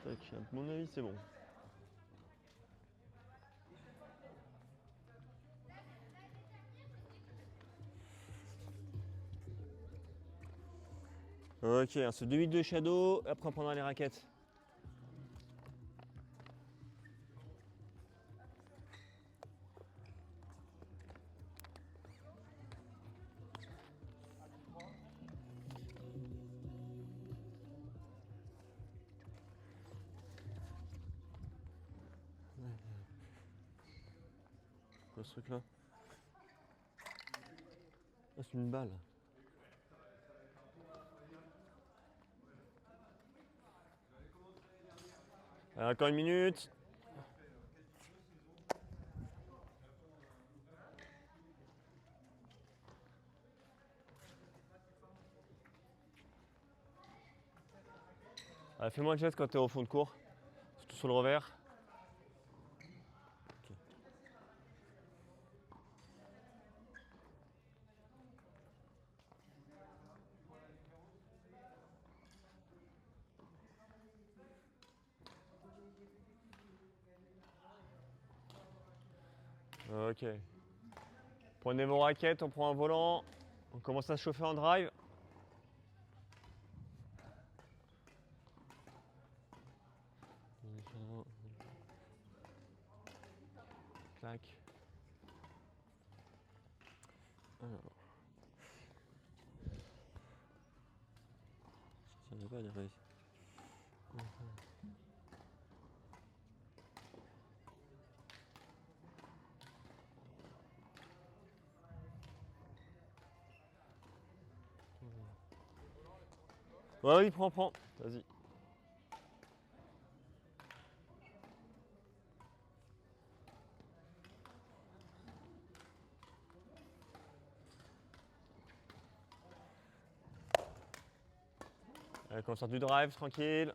Tac, à mon avis, c'est bon. Ok, ensuite 2 minutes de shadow, après on prendra les raquettes. Quoi ce truc là? Ah, c'est une balle. Allez, encore une minute. Allez, fais-moi un geste quand t'es au fond de cours, surtout sur le revers. Ok. Prenez vos raquettes, on prend un volant. On commence à se chauffer en drive. Clac. Alors. Ça ne va pas dire ici. Ouais, oui, prends. Vas-y. Allez, on sort du drive, tranquille.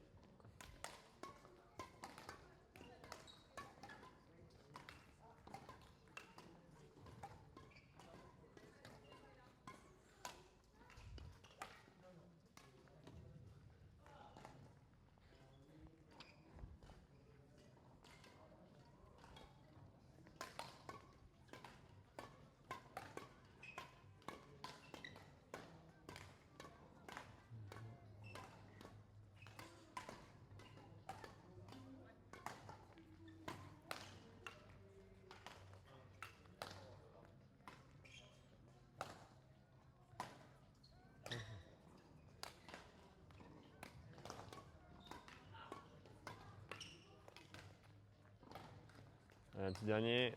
Allez, un petit dernier.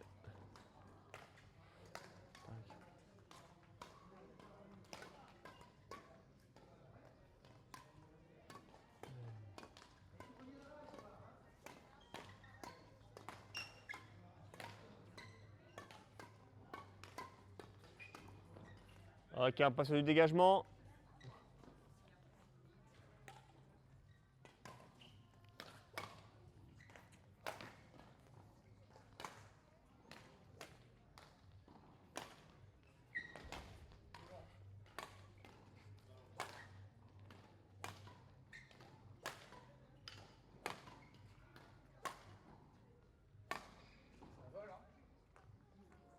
Ok, on passe du dégagement.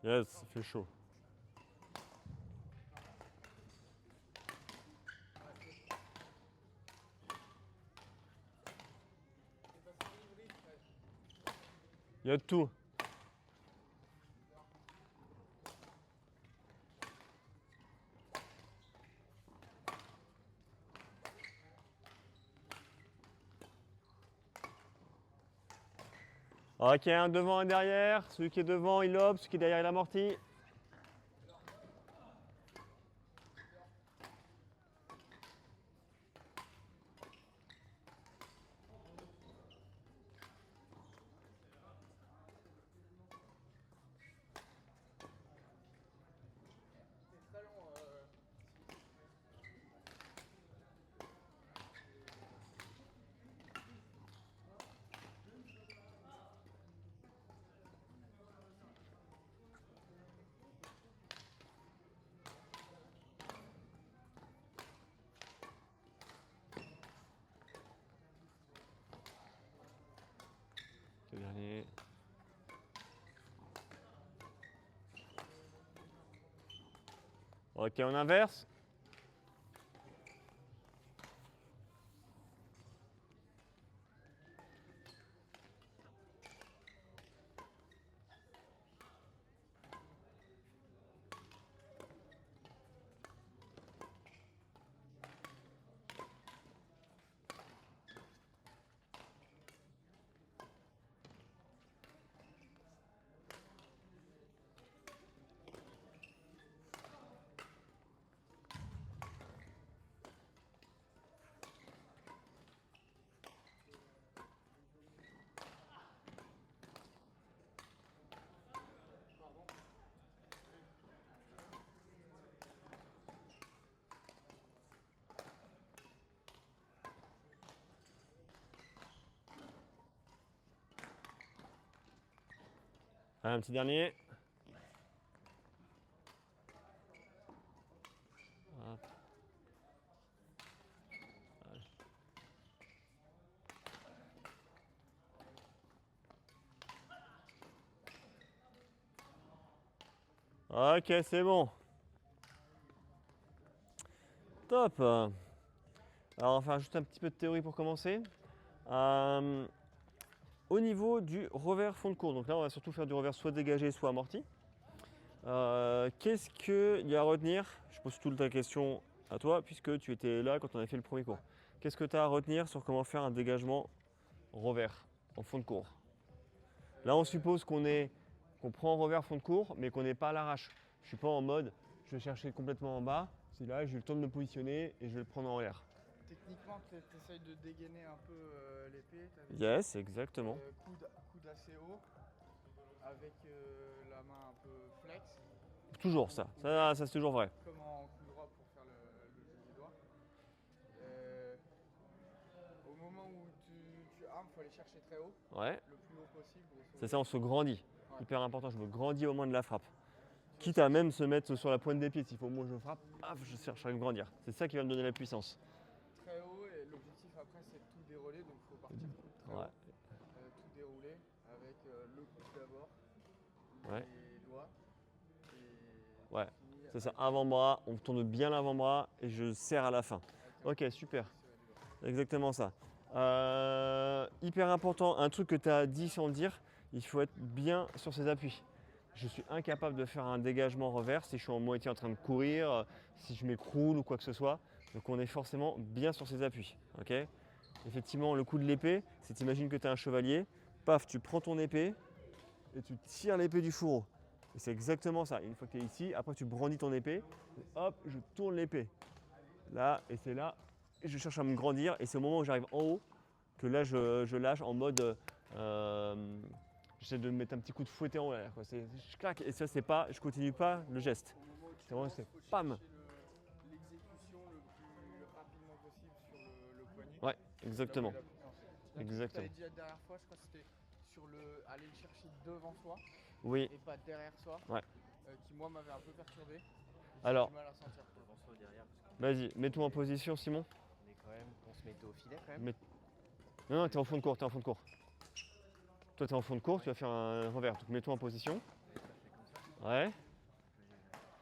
Yes, ça fait chaud. Il y a de tout. Ok, un devant, un derrière. Celui qui est devant, il lobe. Celui qui est derrière, il amortit. Dernier. Ok, on inverse. Un petit dernier. Hop. Ok, c'est bon. Top. Alors, on va faire juste un petit peu de théorie pour commencer. Au niveau du revers fond de cours, donc là, on va surtout faire du revers soit dégagé, soit amorti. Qu'est-ce qu'il y a à retenir? Je pose toute ta question à toi, puisque tu étais là quand on a fait le premier cours. Qu'est-ce que tu as à retenir sur comment faire un dégagement revers en fond de cours? Là, on suppose qu'on prend revers fond de cours, mais qu'on n'est pas à l'arrache. Je ne suis pas en mode, je vais chercher complètement en bas. C'est là, j'ai le temps de me positionner et je vais le prendre en l'air. Techniquement, tu essayes de dégainer un peu l'épée. Yes, exactement. Coude assez haut, avec la main un peu flex. Toujours ça. Ça c'est toujours vrai. Comme en coup droit pour faire le jeu des doigts. Au moment où tu armes, il faut aller chercher très haut. Ouais. Le plus haut possible. C'est ça, on se grandit. Ouais. Hyper important, je me grandis au moment de la frappe. Quitte à même se mettre sur la pointe des pieds, s'il faut au moment où je frappe, paf, je cherche à me grandir. C'est ça qui va me donner la puissance. Très haut, et l'objectif après c'est de tout dérouler, donc il faut partir très Ouais. haut. Tout dérouler avec le coude d'abord, Ouais. les doigts. Et Ouais, finir c'est ça, avec avant-bras, on tourne bien l'avant-bras et je serre à la fin. un Ok, coup super, serré du doigt. exactement ça. Hyper important, un truc que tu as dit sans le dire, il faut être bien sur ses appuis. Je suis incapable de faire un dégagement revers si je suis en moitié en train de courir, si je m'écroule ou quoi que ce soit. Donc on est forcément bien sur ses appuis. Ok. Effectivement, le coup de l'épée, c'est t'imagines que tu es un chevalier, paf, tu prends ton épée et tu tires l'épée du fourreau. Et c'est exactement ça. Une fois que tu es ici, après tu brandis ton épée, et hop, je tourne l'épée. Là, et c'est là, et je cherche à me grandir, et c'est au moment où j'arrive en haut que là je lâche en mode. J'essaie de me mettre un petit coup de fouetté en l'air. Je claque, et ça c'est pas, je continue pas le geste. Au moment où tu C'est vraiment, lances, c'est il faut pam. chercher l'exécution le plus rapidement possible sur le poignet. Ouais, Là où exactement. il a puissance. Tu Exactement. avais dit la dernière fois, je crois que c'était sur aller le chercher devant soi Oui, et pas derrière soi, ouais. qui moi m'avait un peu perturbé. J'ai Alors, du mal à sentir. Devant soi ou derrière, parce vas-y, mets-toi en position, Simon. qu'on est quand même, on se mettait au filet quand même. Mets- Non, non, t'es en fond de cours, t'es en fond de cours. Toi, t'es en fond de cours, tu vas faire un revers. Donc, mets-toi en position. Et ça fait comme ça. Ouais,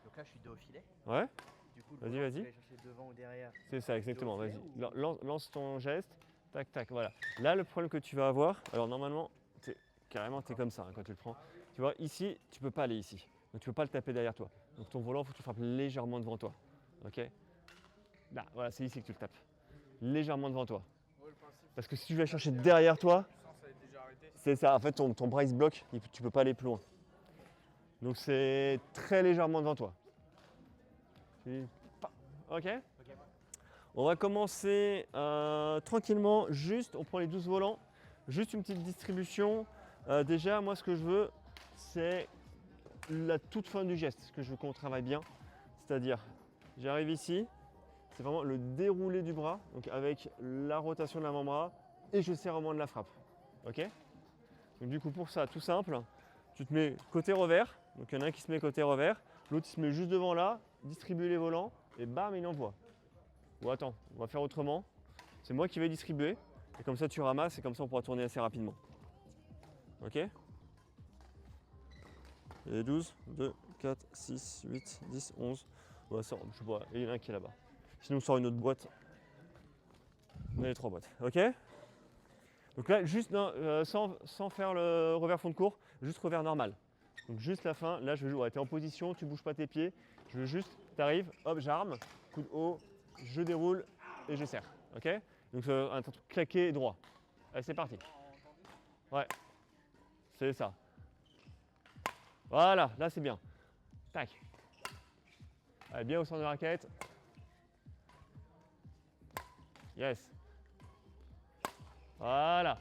Donc là, je suis dos au filet. ouais, Du coup, Vas-y, le volant, vas-y. tu vas aller chercher devant ou derrière. c'est ça, exactement. Dos au Vas-y, filet ou- lance ton geste. Tac, tac, voilà. Là, le problème que tu vas avoir, alors normalement, carrément, t'es comme ça hein, quand tu le prends. Tu vois, ici, tu peux pas aller ici. Donc, tu peux pas le taper derrière toi. Donc, ton volant, il faut que tu frappes légèrement devant toi. Ok. Là, voilà, c'est ici que tu le tapes. Légèrement devant toi. Ouais, le principe, Parce que si tu vas chercher derrière toi, la puissance elle est déjà arrêtée. c'est ça. En fait, ton bras il se bloque. Tu peux pas aller plus loin. Donc, c'est très légèrement devant toi. Ok. Ok. On va commencer tranquillement, juste, on prend les 12 volants, juste une petite distribution. Déjà, moi ce que je veux, c'est la toute fin du geste, ce que je veux qu'on travaille bien. C'est-à-dire, j'arrive ici, c'est vraiment le déroulé du bras, donc avec la rotation de l'avant-bras, et je serre au moment de la frappe. Ok. Donc du coup pour ça, tout simple, tu te mets côté revers, donc il y en a un qui se met côté revers, l'autre il se met juste devant là, distribue les volants, et bam, il envoie. Ou attends, on va faire autrement. C'est moi qui vais distribuer. Et comme ça, tu ramasses et comme ça, on pourra tourner assez rapidement. Ok. Et 12, 2, 4, 6, 8, 10, 11. Ouais, ça, je sais pas, il y en a un qui est là-bas. Sinon, on sort une autre boîte. On a les 3 boîtes. Ok. Donc là, juste non, sans faire le revers fond de cours, juste revers normal. Donc juste la fin, là je veux jouer. Tu es en position, tu bouges pas tes pieds. Je veux juste, tu arrives, hop, j'arme, coup de haut, je déroule et je serre. Ok. Donc un truc claqué et droit. Allez, c'est parti. Ouais, c'est ça. Voilà, là c'est bien. Tac. Allez, bien au centre de la raquette. Yes. Voilà.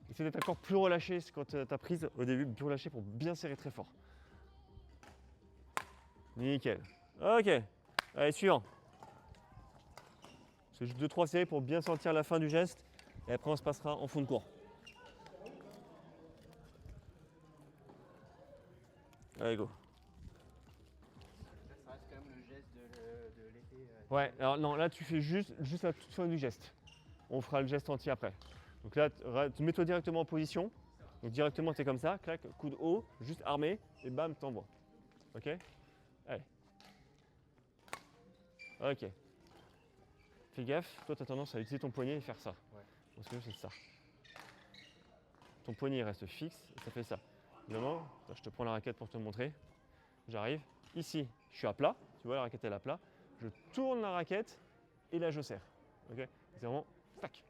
Essaye d'être encore plus relâché quand tu as prise au début, plus relâché pour bien serrer très fort. Nickel. Ok. Allez, suivant. C'est juste 2-3 séries pour bien sentir la fin du geste. Et après, on se passera en fond de cours. Allez, go. Ça reste quand même le geste de l'épée. Ouais, alors non, là, tu fais juste la toute fin du geste. On fera le geste entier après. Donc là, mets-toi directement en position. Donc directement, tu es comme ça. Clac, coude haut, juste armé. Et bam, t'envoies. Ok. Allez. Ok. Fais gaffe, toi tu as tendance à utiliser ton poignet et faire ça. Ouais. Parce que c'est ça. Ton poignet reste fixe et ça fait ça. Évidemment, je te prends la raquette pour te montrer. J'arrive. Ici, je suis à plat. Tu vois, la raquette elle est à plat. Je tourne la raquette et là je serre. Ok. C'est vraiment tac.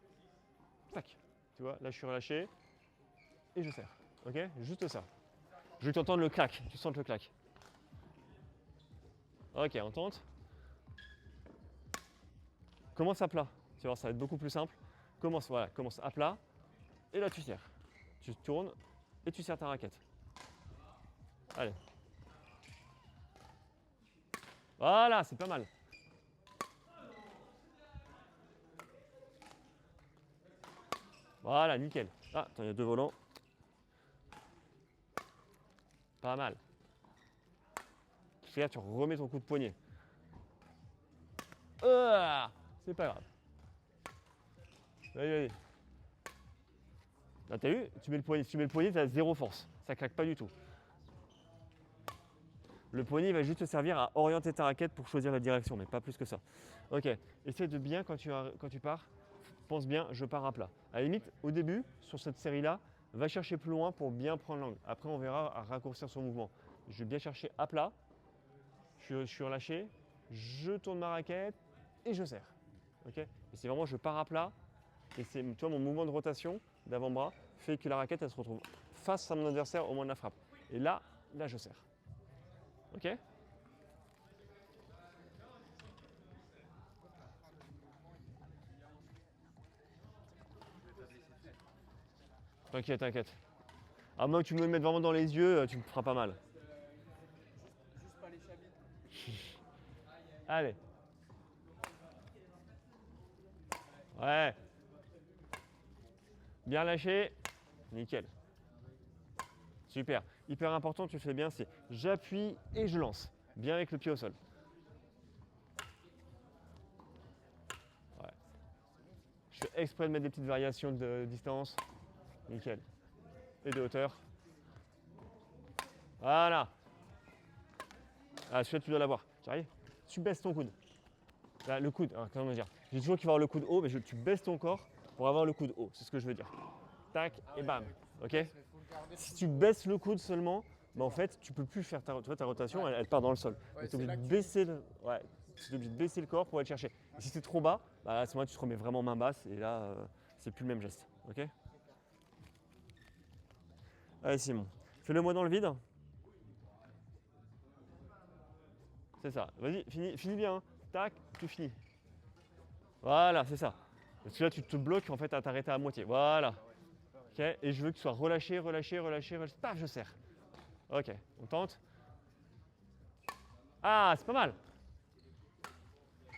Tac. Tu vois, là je suis relâché et je serre. Ok. Juste ça. Je veux que tu entendes le clac. Tu sens le clac. Ok, on tente. Commence à plat. Tu vois, ça va être beaucoup plus simple. Commence à plat. Et là, tu serres. Tu tournes et tu serres ta raquette. Allez. Voilà, c'est pas mal. Voilà, nickel. Ah, attends, il y a 2 volants. Pas mal. Fais là, tu remets ton coup de poignet. C'est pas grave. Vas-y. Là, t'as vu, tu mets le poignet. Si tu mets le poignet, tu as 0 force. Ça claque pas du tout. Le poignet va juste te servir à orienter ta raquette pour choisir la direction, mais pas plus que ça. Ok, essaie de bien, quand tu pars, pense bien, je pars à plat. À la limite, au début, sur cette série-là, va chercher plus loin pour bien prendre l'angle. Après, on verra à raccourcir son mouvement. Je vais bien chercher à plat, je suis relâché, je tourne ma raquette et je serre. Ok. Et c'est vraiment, je pars à plat, et c'est, tu vois, mon mouvement de rotation d'avant-bras fait que la raquette, elle se retrouve face à mon adversaire au moment de la frappe. Et là, je serre. Ok. T'inquiète. À moins que tu me le mettes vraiment dans les yeux, tu me feras pas mal. Juste pas les chabits. Allez. Ouais. Bien lâché. Nickel. Super. Hyper important, tu fais bien, c'est j'appuie et je lance. Bien avec le pied au sol. Ouais. Je fais exprès de mettre des petites variations de distance. Nickel. Et de hauteur. Voilà. Ah, celui-là, tu dois l'avoir. J'arrive. Tu baisses ton coude. Là, le coude, alors, comment dire. J'ai toujours qu'il va avoir le coude haut, mais tu baisses ton corps pour avoir le coude haut. C'est ce que je veux dire. Tac et bam. Ok. Si tu baisses le coude seulement, bah en fait, tu peux plus faire ta rotation, elle part dans le sol. Ouais, Donc tu es obligé de baisser obligé de baisser le corps pour aller chercher. Et si c'est trop bas, bah à ce moment-là, tu te remets vraiment main basse et là, c'est plus le même geste. Ok. Allez Simon, fais-le moi dans le vide. C'est ça. Vas-y, finis bien. Hein. Tac, tu finis. Voilà, c'est ça. Parce que là, tu te bloques en fait à t'arrêter à moitié. Voilà. Ok. Et je veux que tu sois relâché. Paf, je serre. Ok, on tente. Ah, c'est pas mal.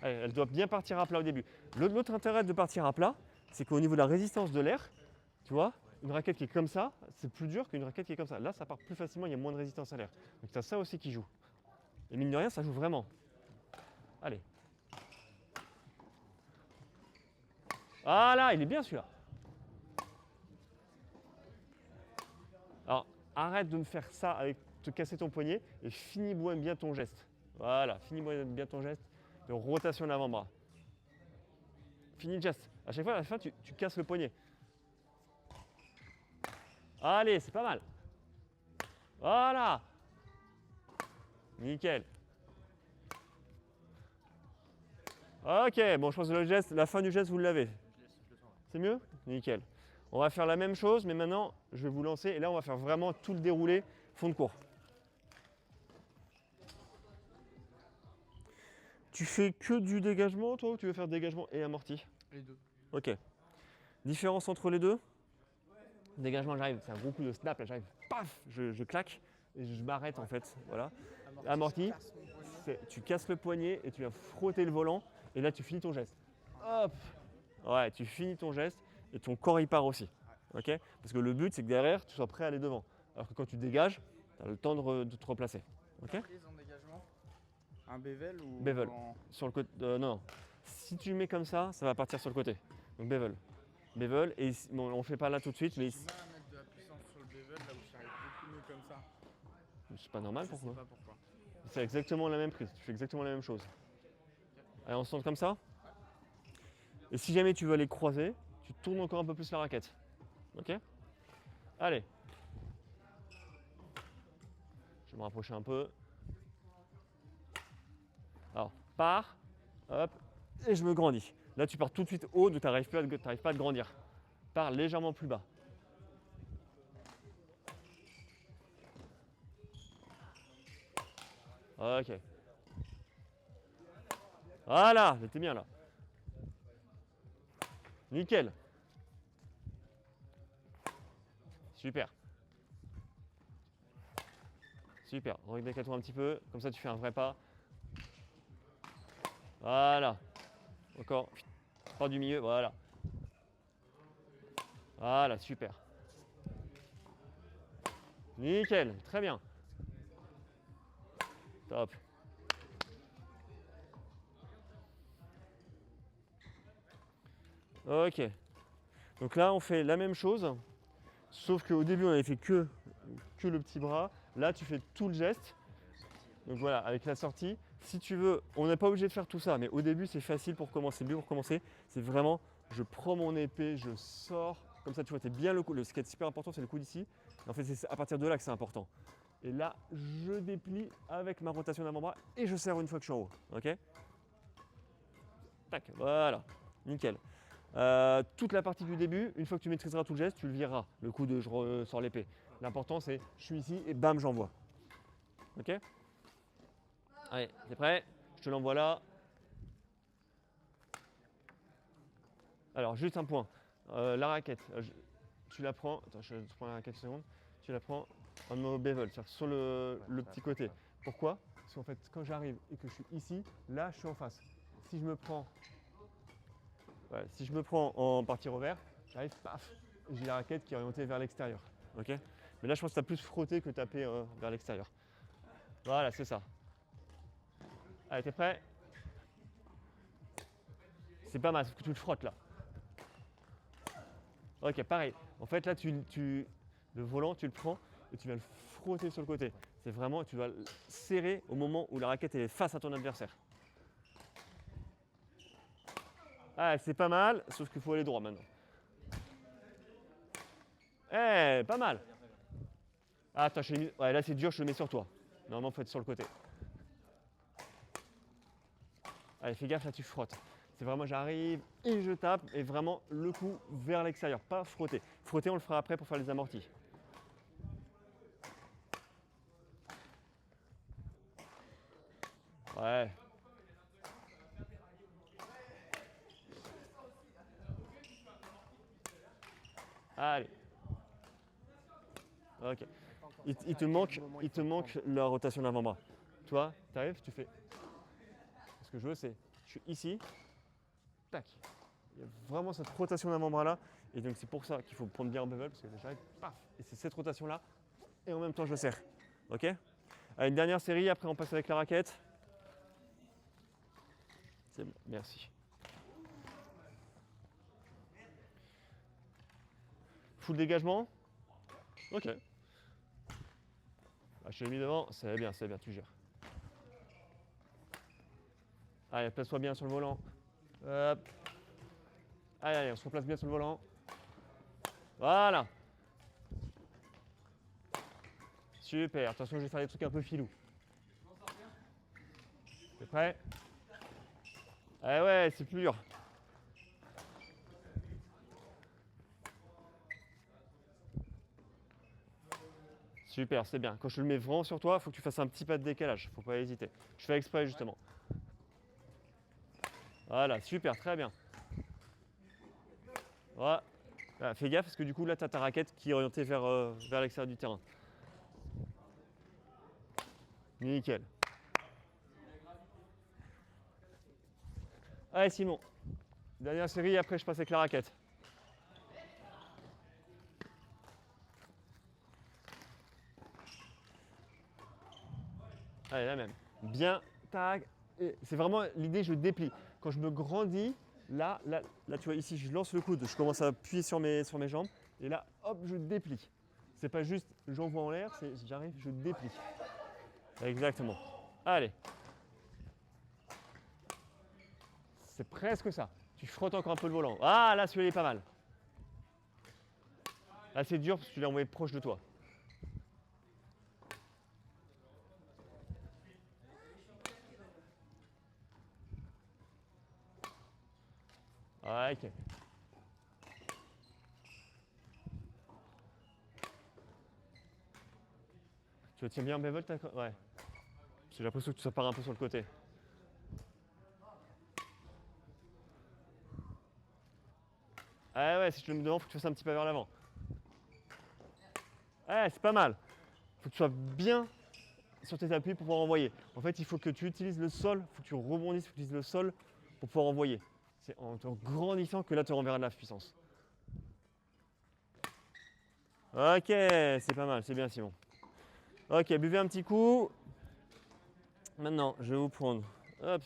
Allez, elle doit bien partir à plat au début. L'autre intérêt de partir à plat, c'est qu'au niveau de la résistance de l'air, tu vois, une raquette qui est comme ça, c'est plus dur qu'une raquette qui est comme ça. Là, ça part plus facilement, il y a moins de résistance à l'air. Donc tu as ça aussi qui joue. Et mine de rien, ça joue vraiment. Allez. Voilà, il est bien celui-là. Alors, arrête de me faire ça avec te casser ton poignet et finis bien ton geste. Voilà, finis bien ton geste de rotation de l'avant-bras. Finis le geste. À chaque fois, à la fin, tu casses le poignet. Allez, c'est pas mal. Voilà. Nickel. Ok, bon, je pense que le geste, la fin du geste, vous l'avez. C'est mieux? Nickel. On va faire la même chose, mais maintenant, je vais vous lancer. Et là, on va faire vraiment tout le déroulé fond de cours. Tu fais que du dégagement, toi, ou tu veux faire dégagement et amorti? Les deux. Ok. Différence entre les deux? Dégagement, j'arrive, c'est un gros coup de snap, là, j'arrive, paf, je claque et je m'arrête en fait. Voilà. Amorti, tu casses le poignet et tu viens frotter le volant et là tu finis ton geste. Hop. Ouais, tu finis ton geste et ton corps y part aussi. Ok? Parce que le but c'est que derrière tu sois prêt à aller devant. Alors que quand tu dégages, tu as le temps de te replacer. Ok? Prise en dégagement. Un bevel ou Bevel. en... Sur le côté. Non. Si tu mets comme ça va partir sur le côté. Donc bevel. Bevel, et bon, on ne fait pas là tout de suite, mais J'ai du mal à mettre de la puissance sur le bevel là où j'arrive beaucoup mieux comme ça. c'est pas normal Je pour sais moi. pas pourquoi. C'est exactement la même prise, tu fais exactement la même chose. Allez, on se tourne comme ça. Et si jamais tu veux aller croiser, tu tournes encore un peu plus la raquette. Ok? Allez. Je vais me rapprocher un peu. Alors, pars, hop, et je me grandis. Là, tu pars tout de suite haut, donc tu n'arrives pas à te grandir. Pars légèrement plus bas. Ok. Voilà, t'es bien là. Nickel. Super. Super. Redécale-toi un petit peu, comme ça tu fais un vrai pas. Voilà. Encore. Pas du milieu, voilà. Voilà, super. Nickel, très bien. Top. Ok. Donc là, on fait la même chose, sauf qu'au début, on avait fait que le petit bras. Là, tu fais tout le geste. Donc voilà, avec la sortie. Si tu veux, on n'est pas obligé de faire tout ça, mais au début, c'est facile pour commencer. Le but pour commencer, c'est vraiment, je prends mon épée, je sors. Comme ça, tu vois, tu es bien le coup. Ce qui est super important, c'est le coup d'ici. En fait, c'est à partir de là que c'est important. Et là, je déplie avec ma rotation d'avant-bras et je serre une fois que je suis en haut. Ok? Tac, voilà. Nickel. Toute la partie du début, une fois que tu maîtriseras tout le geste, tu le vireras. Le coup de je ressors l'épée. L'important, c'est je suis ici et bam, j'envoie. Ok? Allez, t'es prêt? Je te l'envoie là. Alors, juste un point. La raquette, tu la prends. Attends, je te prends la raquette une seconde. Tu la prends en mode bevel, c'est-à-dire sur le petit côté. Pourquoi? Parce qu'en fait, quand j'arrive et que je suis ici, là, je suis en face. Si je me prends, ouais, si je me prends en partie revers, j'arrive, paf, et j'ai la raquette qui est orientée vers l'extérieur. Ok? Mais là, je pense que tu as plus frotté que tapé vers l'extérieur. Voilà, c'est ça. Allez, t'es prêt? C'est pas mal, sauf que tu le frottes là. Ok, pareil. En fait, là, le volant, tu le prends et tu vas le frotter sur le côté. C'est vraiment, tu vas le serrer au moment où la raquette est face à ton adversaire. Ah, c'est pas mal, sauf qu'il faut aller droit maintenant. Eh, pas mal. Ah, attends, ouais, là c'est dur, je le mets sur toi. Normalement, il faut être sur le côté. Allez, fais gaffe, là tu frottes. C'est vraiment, j'arrive et je tape, et vraiment le coup vers l'extérieur, pas frotter. Frotter, on le fera après pour faire les amortis. Ouais. Allez. Ok. Il te manque la rotation d'avant-bras. Toi, tu arrives, tu fais. Ce que je veux, c'est, je suis ici, tac. Il y a vraiment cette rotation d'avant-bras là, et donc c'est pour ça qu'il faut prendre bien en bevel, parce que j'arrive, paf, et c'est cette rotation là, et en même temps je serre. Ok? Allez, une dernière série, après on passe avec la raquette. C'est bon, merci. Full dégagement. Ok. Ah, je l'ai mis devant, c'est bien, tu gères. Allez, place-toi bien sur le volant. Hop. Allez, on se replace bien sur le volant. Voilà. Super, attention, je vais faire des trucs un peu filous. T'es prêt? Ah ouais, c'est plus dur. Super, c'est bien. Quand je le mets vraiment sur toi, il faut que tu fasses un petit pas de décalage. Faut pas hésiter. Je fais exprès justement. Voilà, super, très bien. Voilà. Ah, fais gaffe parce que du coup là tu as ta raquette qui est orientée vers l'extérieur du terrain. Nickel. Allez Simon, dernière série, après je passe avec la raquette. Allez, la même. Bien, tag. C'est vraiment l'idée, je déplie. Quand je me grandis, là, tu vois, ici, je lance le coude, je commence à appuyer sur mes jambes. Et là, hop, je déplie. C'est pas juste j'envoie en l'air, c'est j'arrive, je déplie. Exactement. Allez. C'est presque ça. Tu frottes encore un peu le volant. Ah, là, celui-là est pas mal. Là, c'est dur parce que tu l'as envoyé proche de toi. Ok. Tu le tiens bien en bevel, ouais. J'ai l'impression que ça part un peu sur le côté. Ah ouais, si tu le mets devant, faut que tu fasses un petit pas vers l'avant. Ouais, c'est pas mal. Faut que tu sois bien sur tes appuis pour pouvoir envoyer. En fait, il faut que tu utilises le sol, il faut que tu rebondisses, il faut que tu utilises le sol pour pouvoir envoyer. C'est en grandissant que là, tu renverras de la puissance. Ok, c'est pas mal, c'est bien Simon. Ok, buvez un petit coup. Maintenant, je vais vous prendre. Hop.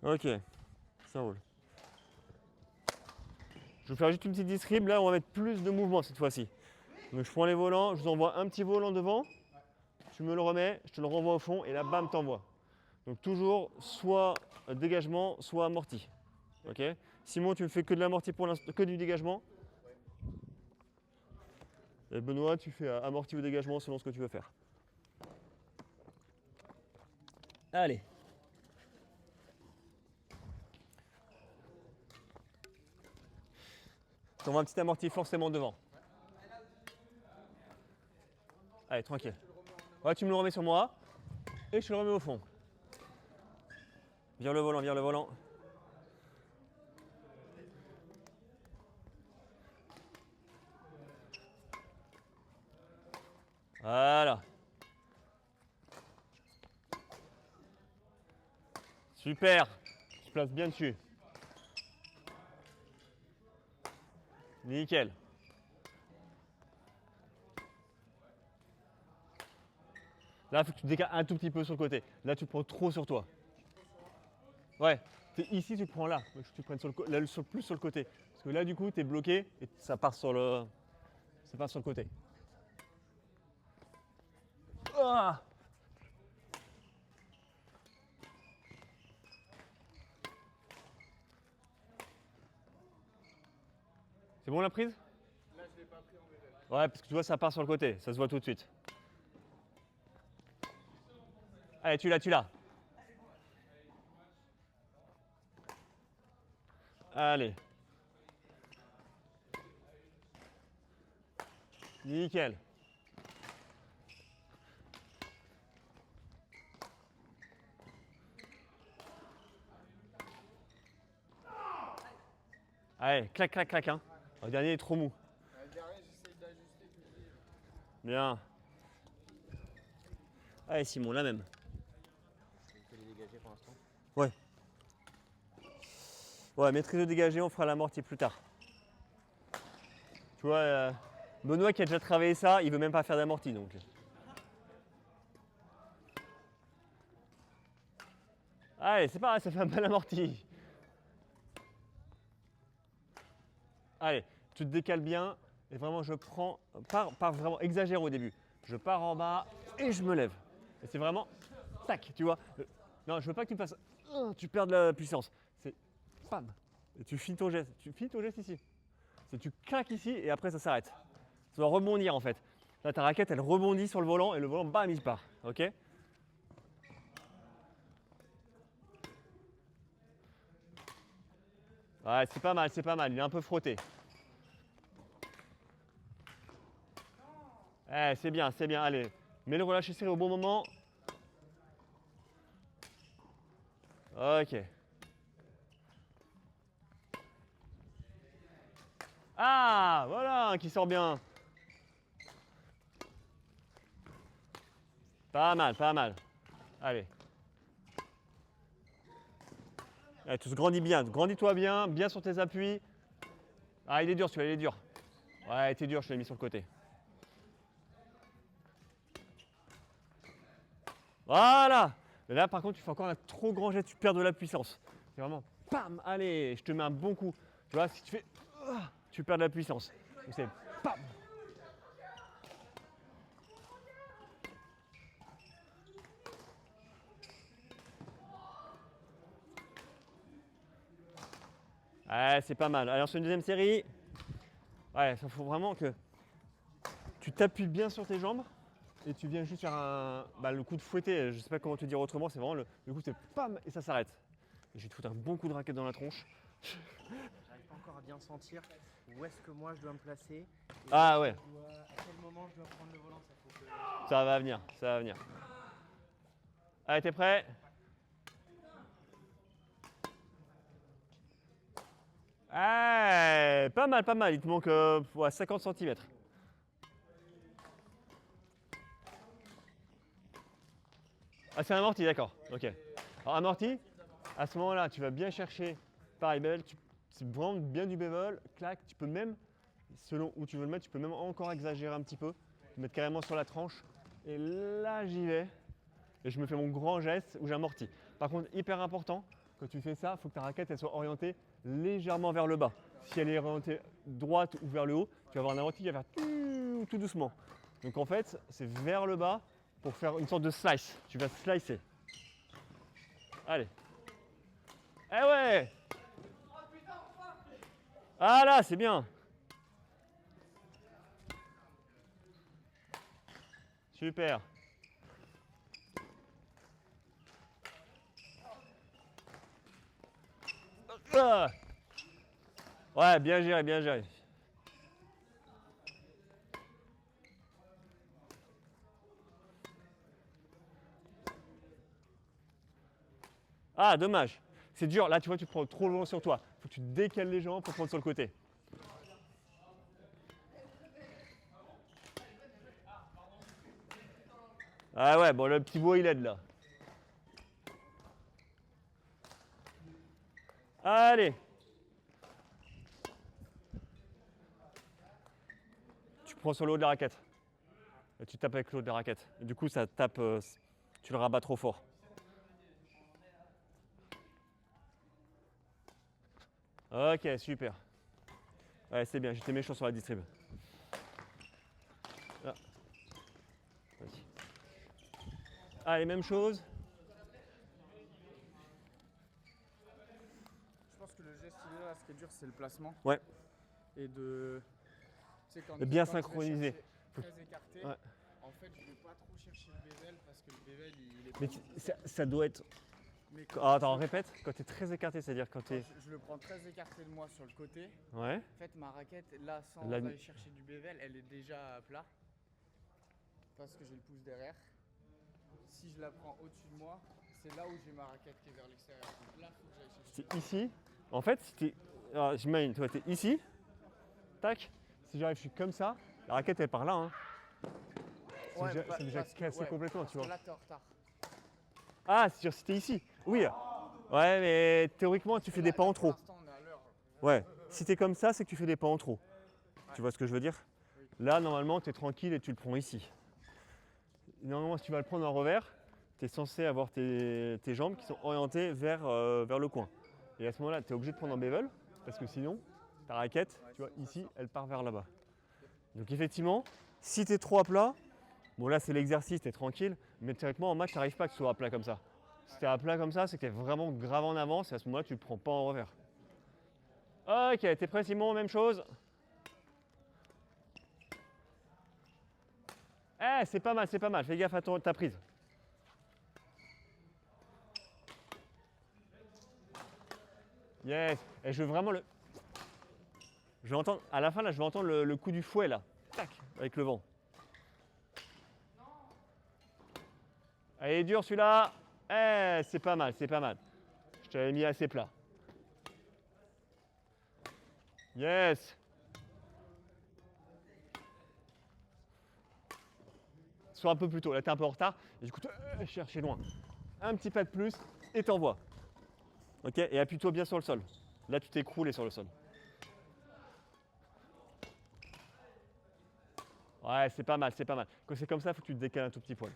Ok, ça roule. Je vais faire juste une petite distrib. Là, on va mettre plus de mouvement cette fois-ci. Donc, je prends les volants, je vous envoie un petit volant devant. Tu me le remets, je te le renvoie au fond et là, bam, t'envoies. Donc, toujours soit dégagement, soit amorti. Ok. Simon, tu me fais que de l'amorti pour l'instant, que du dégagement. Et Benoît, tu fais amorti ou dégagement selon ce que tu veux faire. Allez. T'envoies un petit amorti forcément devant. Allez, tranquille. Ouais, tu me le remets sur moi et je te le remets au fond. Vire le volant, vire le volant. Voilà. Super. Tu te places bien dessus. Nickel. Là, il faut que tu te décales un tout petit peu sur le côté. Là, tu prends trop sur toi. Ouais. Ici, tu prends là. Il faut que tu prennes sur le, là, plus sur le côté. Parce que là, du coup, tu es bloqué et ça part sur le côté. Ah. C'est bon la prise? Là, je l'ai pas pris en bevel. Ouais, parce que tu vois, ça part sur le côté. Ça se voit tout de suite. Allez, tu l'as. Allez. Nickel. Allez, clac, clac, clac. Hein. Le dernier est trop mou. Le dernier, j'essaye d'ajuster tout le pied. Bien. Allez, Simon, la même. Il faut les dégager pour l'instant. Ouais. Ouais, maîtrise de dégager, on fera l'amorti plus tard. Tu vois, Benoît qui a déjà travaillé ça, il veut même pas faire d'amorti donc. Allez, c'est pareil, ça fait un bel amorti. Allez, tu te décales bien et vraiment je prends, pas vraiment exagère au début. Je pars en bas et je me lève. Et c'est vraiment, tac, tu vois. Non, je veux pas que tu fasses, tu perds de la puissance. C'est, pam, et tu finis ton geste. Tu finis ton geste ici. C'est tu claques ici et après ça s'arrête. Ça doit rebondir en fait. Là, ta raquette, elle rebondit sur le volant et le volant, bam, il part. Ok? Ouais, c'est pas mal, c'est pas mal. Il est un peu frotté. Eh, c'est bien, c'est bien. Allez, mets le relâché serré au bon moment. Ok. Ah, voilà, un qui sort bien. Pas mal, pas mal. Allez. Allez, tu te grandis bien. Grandis-toi bien, bien sur tes appuis. Ah, il est dur, celui-là, il est dur. Ouais, il était dur, je l'ai mis sur le côté. Voilà. Mais là, par contre, tu fais encore un trop grand jet, tu perds de la puissance. C'est vraiment, pam, allez, je te mets un bon coup. Tu vois, si tu fais, tu perds de la puissance. Donc c'est, pam. Ouais, c'est pas mal. Alors, sur une deuxième série, ouais, il faut vraiment que tu t'appuies bien sur tes jambes et tu viens juste faire le coup de fouetté. Je sais pas comment te dire autrement, c'est vraiment le coup, c'est pam et ça s'arrête. Et je vais te foutre un bon coup de raquette dans la tronche. J'arrive pas encore à bien sentir où est-ce que moi je dois me placer. Et Ah ouais, à quel moment je dois prendre le volant, ça faut que... ça va venir, ça va venir. Allez, t'es prêt? Ah, pas mal, pas mal. Il te manque 50 cm. Ah, c'est un amorti, d'accord. Ok. Alors, amorti, à ce moment-là, tu vas bien chercher, pareil, bevel. C'est vraiment bien du bevel. Clac, tu peux même, selon où tu veux le mettre, tu peux même encore exagérer un petit peu. Le mettre carrément sur la tranche. Et là, j'y vais. Et je me fais mon grand geste où j'amortis. Par contre, hyper important, quand tu fais ça, il faut que ta raquette elle soit orientée légèrement vers le bas. Si elle est orientée droite ou vers le haut, tu vas avoir un amorti qui va faire tout doucement. Donc en fait, c'est vers le bas pour faire une sorte de slice. Tu vas slicer. Allez. Eh ouais! Ah là, c'est bien. Super. Ah. Ouais, bien géré, bien géré. Ah, dommage. C'est dur. Là, tu vois, tu prends trop loin sur toi. Faut que tu décales les jambes pour prendre sur le côté. Ah ouais, bon, le petit bois, il aide là. Allez. Tu prends sur le haut de la raquette. Et tu tapes avec le haut de la raquette. Et du coup, ça tape, tu le rabats trop fort. Ok, super. Ouais, c'est bien, j'étais méchant sur la distrib. Là. Vas-y. Allez, même chose. Je pense que le geste il est là, ce qui est dur c'est le placement. Ouais. Et de. Tu sais, quand, Bien quand je vais synchronisé. chercher très écarté, Ouais. en fait je ne vais pas trop chercher le bevel parce que le bevel il est pas. Mais ça doit être. Mais Attends, répète. Quand tu es très écarté, c'est-à-dire quand tu es. je le prends très écarté de moi sur le côté. Ouais. En fait, ma raquette, là, sans La- aller chercher du bevel, elle est déjà à plat. Parce que j'ai le pouce derrière. Si je la prends au-dessus de moi, c'est là où j'ai ma raquette qui est vers l'extérieur. Donc là, il faut que j'aille chercher. C'est ici. En fait, si t'es. Alors, j'imagine, toi, tu es ici. Tac. Si j'arrive, je suis comme ça. La raquette, elle part là. Hein. C'est déjà cassé complètement, tu vois. Là, t'es en retard. Ah, c'est sûr, si t'es ici. Oui. Ouais, mais théoriquement, tu fais des pas en trop. Pour l'instant, on est à l'heure. Ouais. Si t'es comme ça, c'est que tu fais des pas en trop. Ouais. Tu vois ce que je veux dire? Oui. Là, normalement, tu es tranquille et tu le prends ici. Normalement, si tu vas le prendre en revers, tu es censé avoir tes jambes qui sont orientées vers le coin. Et à ce moment-là, tu es obligé de prendre un bevel parce que sinon, ta raquette, Ouais, tu vois, sinon ça ici, sort. elle part vers là-bas. Donc effectivement, si tu es trop à plat, bon là c'est l'exercice, tu es tranquille, mais théoriquement en match, tu n'arrives pas que tu sois à plat comme ça. Si tu es à plat comme ça, c'est que tu es vraiment grave en avance et à ce moment-là, tu ne le prends pas en revers. Ok, t'es prêt Simon, même chose. Eh, c'est pas mal, c'est pas mal. Fais gaffe à ta prise. Yes. Et je veux vraiment le... Je vais entendre... À la fin, là, je vais entendre le coup du fouet, là. Tac, avec le vent. Allez, dur celui-là. Eh, c'est pas mal, c'est pas mal. Je t'avais mis assez plat. Yes. Sois un peu plus tôt. Là, t'es un peu en retard. Et du coup, chercher loin. Un petit pas de plus et t'envoies. Ok. Et appuie-toi bien sur le sol. Là, tu t'es écroulé sur le sol. Ouais, c'est pas mal, c'est pas mal. Quand c'est comme ça, il faut que tu te décales un tout petit poil.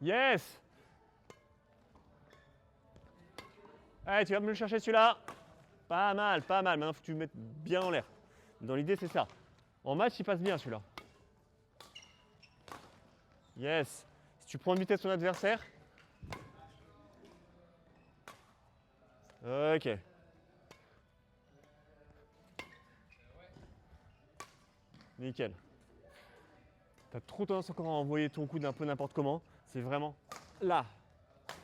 Yes. Allez, tu vas me le chercher celui-là. Pas mal, pas mal. Maintenant, il faut que tu le mettes bien en l'air. Dans l'idée, c'est ça. En match, il passe bien celui-là. Yes. Si tu prends une vitesse ton adversaire. Ok. Nickel. Tu as trop tendance encore à envoyer ton coude un peu n'importe comment. C'est vraiment là.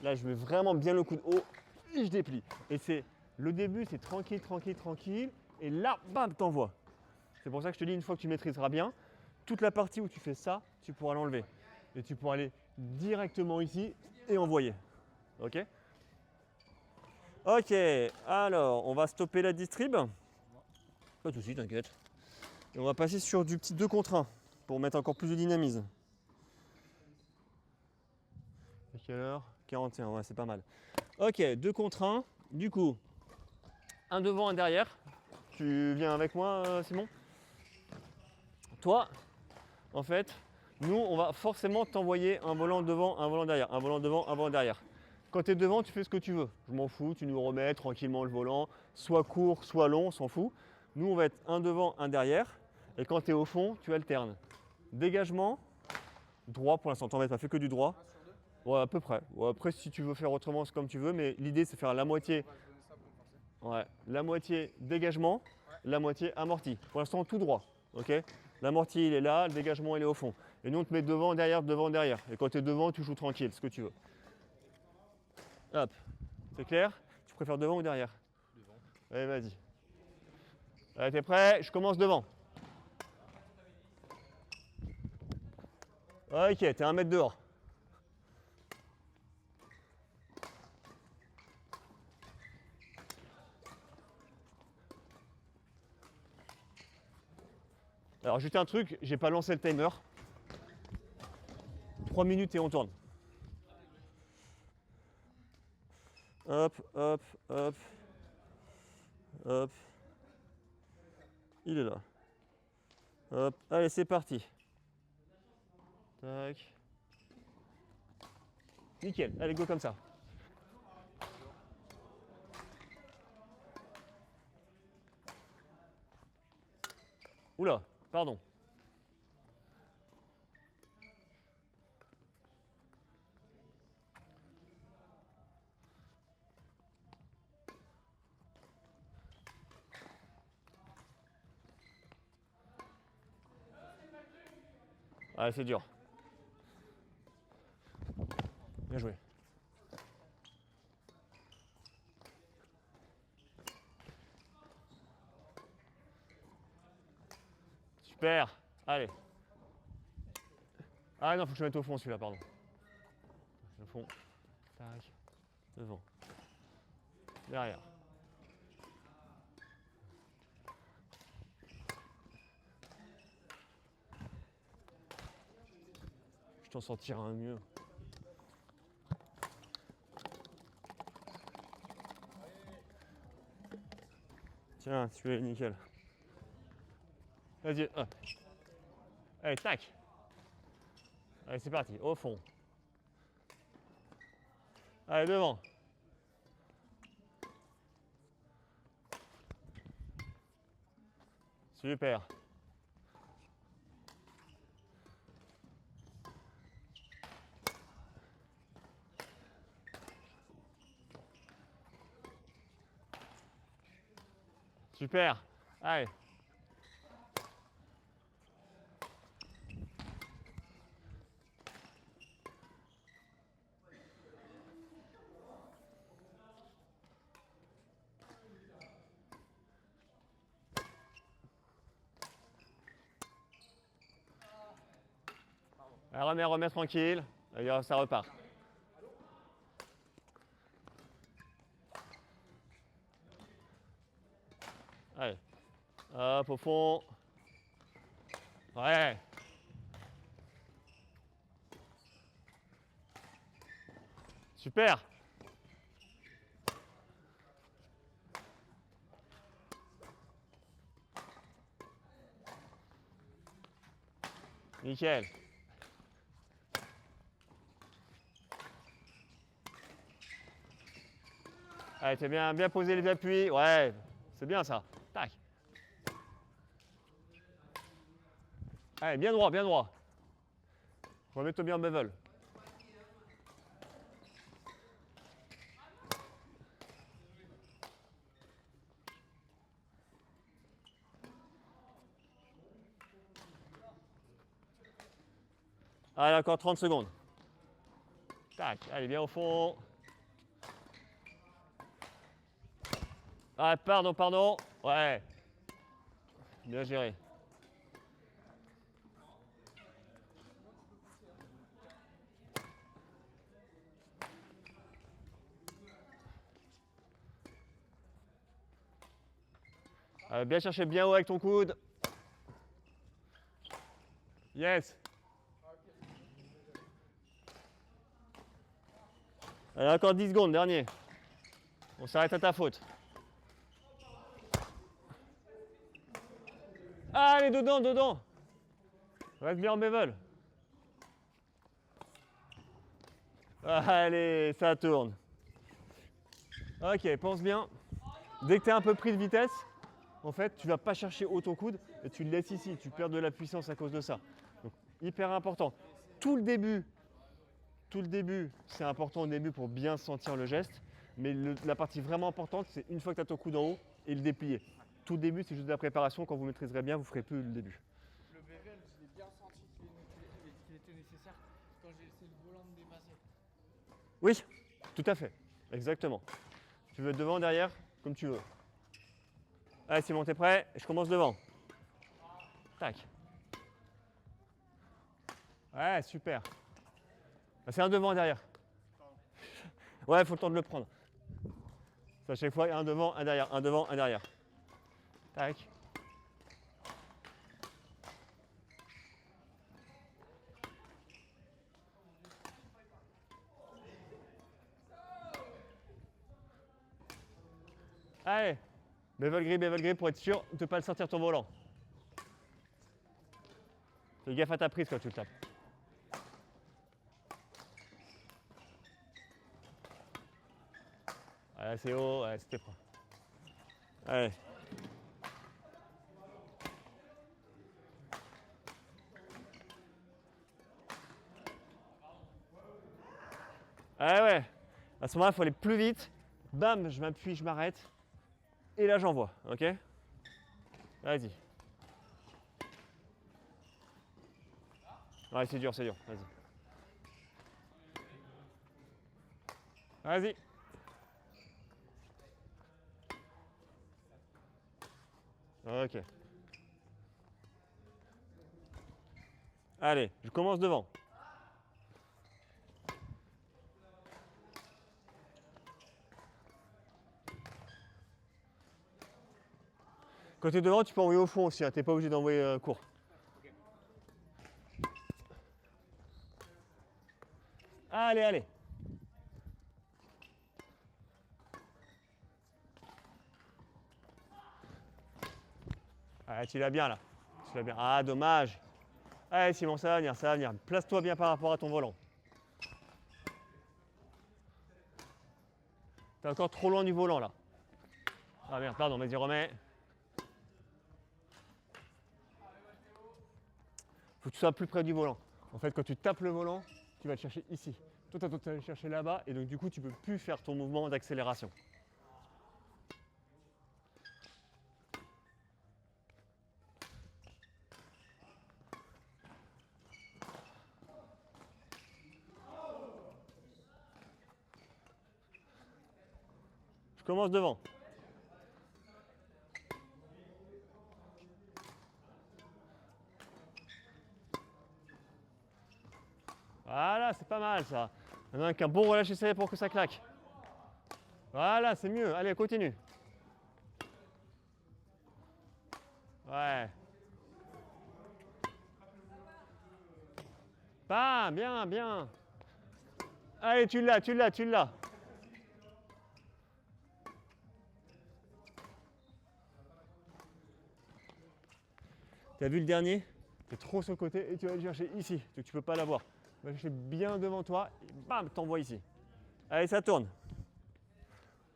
Là, je mets vraiment bien le coude haut et je déplie. Et c'est le début, c'est tranquille, tranquille, tranquille. Et là, bam, t'envoies. C'est pour ça que je te dis, une fois que tu maîtriseras bien, toute la partie où tu fais ça, tu pourras l'enlever. Et tu pourras aller directement ici et envoyer. Ok? Ok, alors on va stopper la distrib. Pas de soucis, t'inquiète. Et on va passer sur du petit 2 contre 1 pour mettre encore plus de dynamisme. À quelle heure? 41, ouais, c'est pas mal. Ok, 2 contre 1. Du coup, un devant, un derrière. Tu viens avec moi, Simon? Toi, en fait, nous, on va forcément t'envoyer un volant devant, un volant derrière, un volant devant, un volant derrière. Quand tu es devant, tu fais ce que tu veux. Je m'en fous, tu nous remets tranquillement le volant, soit court, soit long, on s'en fout. Nous, on va être un devant, un derrière. Et quand tu es au fond, tu alternes. Dégagement, droit pour l'instant, t'en pas, fais que du droit. 1 sur 2. Ouais, à peu près. Ouais, après, si tu veux faire autrement, c'est comme tu veux, mais l'idée, c'est faire la moitié. On va se donner ça pour me forcer. Ouais, la moitié dégagement, la moitié amorti. Pour l'instant, tout droit. Ok? L'amorti, il est là, le dégagement, il est au fond. Et nous, on te met devant, derrière, devant, derrière. Et quand tu es devant, tu joues tranquille, ce que tu veux. Hop. C'est clair? Tu préfères devant ou derrière? Devant. Allez, vas-y. Allez, t'es prêt? Je commence devant. Ok, t'es 1 mètre dehors. Alors, juste un truc, j'ai pas lancé le timer. 3 minutes et on tourne. Hop, hop, hop. Hop. Il est là. Hop. Allez, c'est parti. Tac. Nickel. Allez, go comme ça. Oula, pardon. Allez, c'est dur. Bien joué. Super. Allez. Ah non, faut que je mette au fond celui-là, pardon. Au fond. Tac. Devant. Derrière. t'en sortirai un mieux. Tiens, celui-là est nickel. Vas-y, hop. Allez, tac. Allez, c'est parti, au fond. Allez, devant. Super. Super. Allez. Allez, remets tranquille. Allez, ça repart. Allez. Hop, au fond. Ouais. Super. Nickel. Allez, t'es bien posé les appuis. Ouais, c'est bien ça. Tac. Allez, bien droit, bien droit. Remets-toi bien en bevel. Allez, encore 30 secondes. Tac, allez, bien au fond. Ah, pardon, pardon. Ouais. Bien géré. Bien chercher bien haut avec ton coude. Yes. Allez, encore 10 secondes, dernier. On s'arrête à ta faute. Allez, dedans, dedans. Reste bien en bevel. Allez, ça tourne. Ok, pense bien. Dès que tu es un peu pris de vitesse, en fait, tu ne vas pas chercher haut ton coude et tu le laisses ici. Tu perds de la puissance à cause de ça. Donc, hyper important. Tout le début, c'est important au début pour bien sentir le geste. Mais la partie vraiment importante, c'est une fois que tu as ton coude en haut et le déplier. Tout le début, c'est juste de la préparation. Quand vous maîtriserez bien, vous ne ferez plus le début. Le bevel, je l'ai bien senti qu'il était nécessaire quand j'ai laissé le volant me dépasser. Oui, tout à fait. Exactement. Tu veux être devant, derrière, comme tu veux. Allez, Simon, t'es prêt? Je commence devant. Tac. Ouais, super. C'est un devant, derrière. Ouais, il faut le temps de le prendre. C'est à chaque fois un devant, un derrière, un devant, un derrière. Tac. Allez. Bevel grip pour être sûr de ne pas le sortir ton volant. Fais gaffe à ta prise quand tu le tapes. Allez, c'est haut, ouais, c'était prêt. Allez. Ah ouais, à ce moment-là, il faut aller plus vite. Bam, je m'appuie, je m'arrête. Et là, j'envoie, ok? Vas-y. Ouais, c'est dur, vas-y. Vas-y. Ok. Allez, je commence devant. Quand tu es devant, tu peux envoyer au fond aussi, hein. Tu n'es pas obligé d'envoyer court. Allez, allez. Ah, tu l'as bien là. Tu l'as bien. Ah, dommage. Allez, Simon, ça va venir, ça va venir. Place-toi bien par rapport à ton volant. T'es encore trop loin du volant là. Ah merde, pardon, vas-y, remets. Faut que tu sois plus près du volant. En fait, quand tu tapes le volant, tu vas le chercher ici. Toi, tu vas le chercher là-bas et donc du coup, tu peux plus faire ton mouvement d'accélération. Je commence devant. Voilà, c'est pas mal ça. Maintenant, avec un bon relâché serré pour que ça claque. Voilà, c'est mieux. Allez, continue. Ouais. Bam, bien, bien. Allez, tu l'as, tu l'as, tu l'as. T'as vu le dernier? T'es trop sur le côté et tu vas le chercher ici. Donc tu peux pas l'avoir. Tu vas le chercher bien devant toi et bam, t'envoies ici. Allez, ça tourne.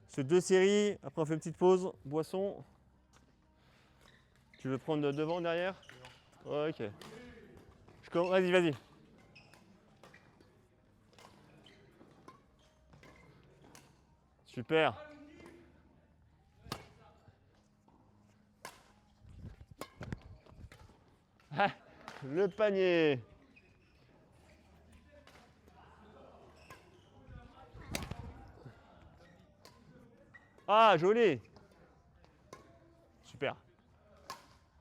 C'est 2 séries. Après, on fait une petite pause. Boisson. Tu veux prendre devant, derrière? Ouais, ok. Vas-y, vas-y. Super. Ah, le panier. Ah, joli. Super.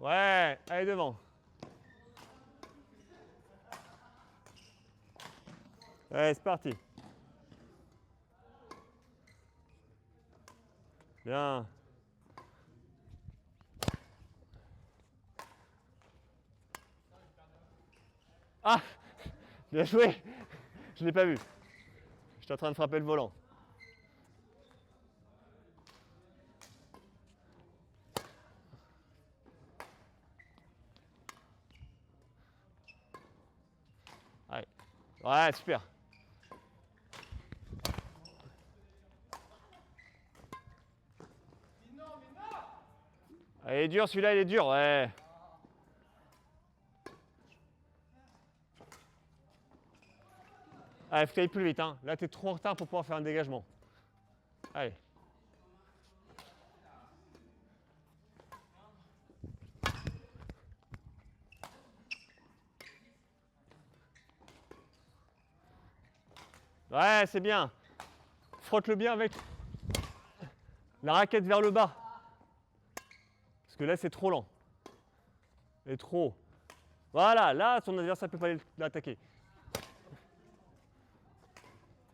Ouais, allez devant. Allez, c'est parti. Bien. Ah, bien joué. Je ne l'ai pas vu. J'étais en train de frapper le volant. Allez. Ouais, super. Ah, il est dur celui-là, il est dur, ouais. Allez, faut que tu ailles plus vite, hein. Là, tu es trop en retard pour pouvoir faire un dégagement. Allez. Ouais, c'est bien. Frotte-le bien avec la raquette vers le bas. Parce que là, c'est trop lent. Et trop haut. Voilà, là, ton adversaire ne peut pas l'attaquer.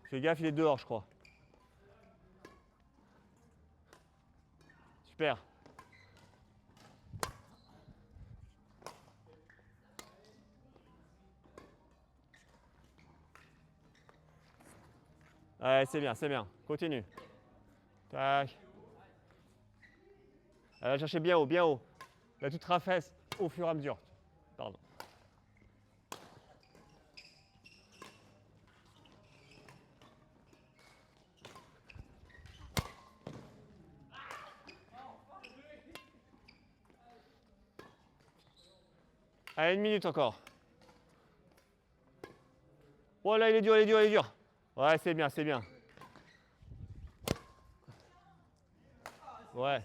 Fais gaffe, il est dehors, je crois. Super. Ouais, c'est bien, c'est bien. Continue. Tac. Allez, chercher bien haut, bien haut. Là, tu te rafraisses au fur et à mesure. Pardon. Allez, 1 minute encore. Oh là, il est dur, il est dur, il est dur. Ouais, c'est bien, c'est bien. Ouais.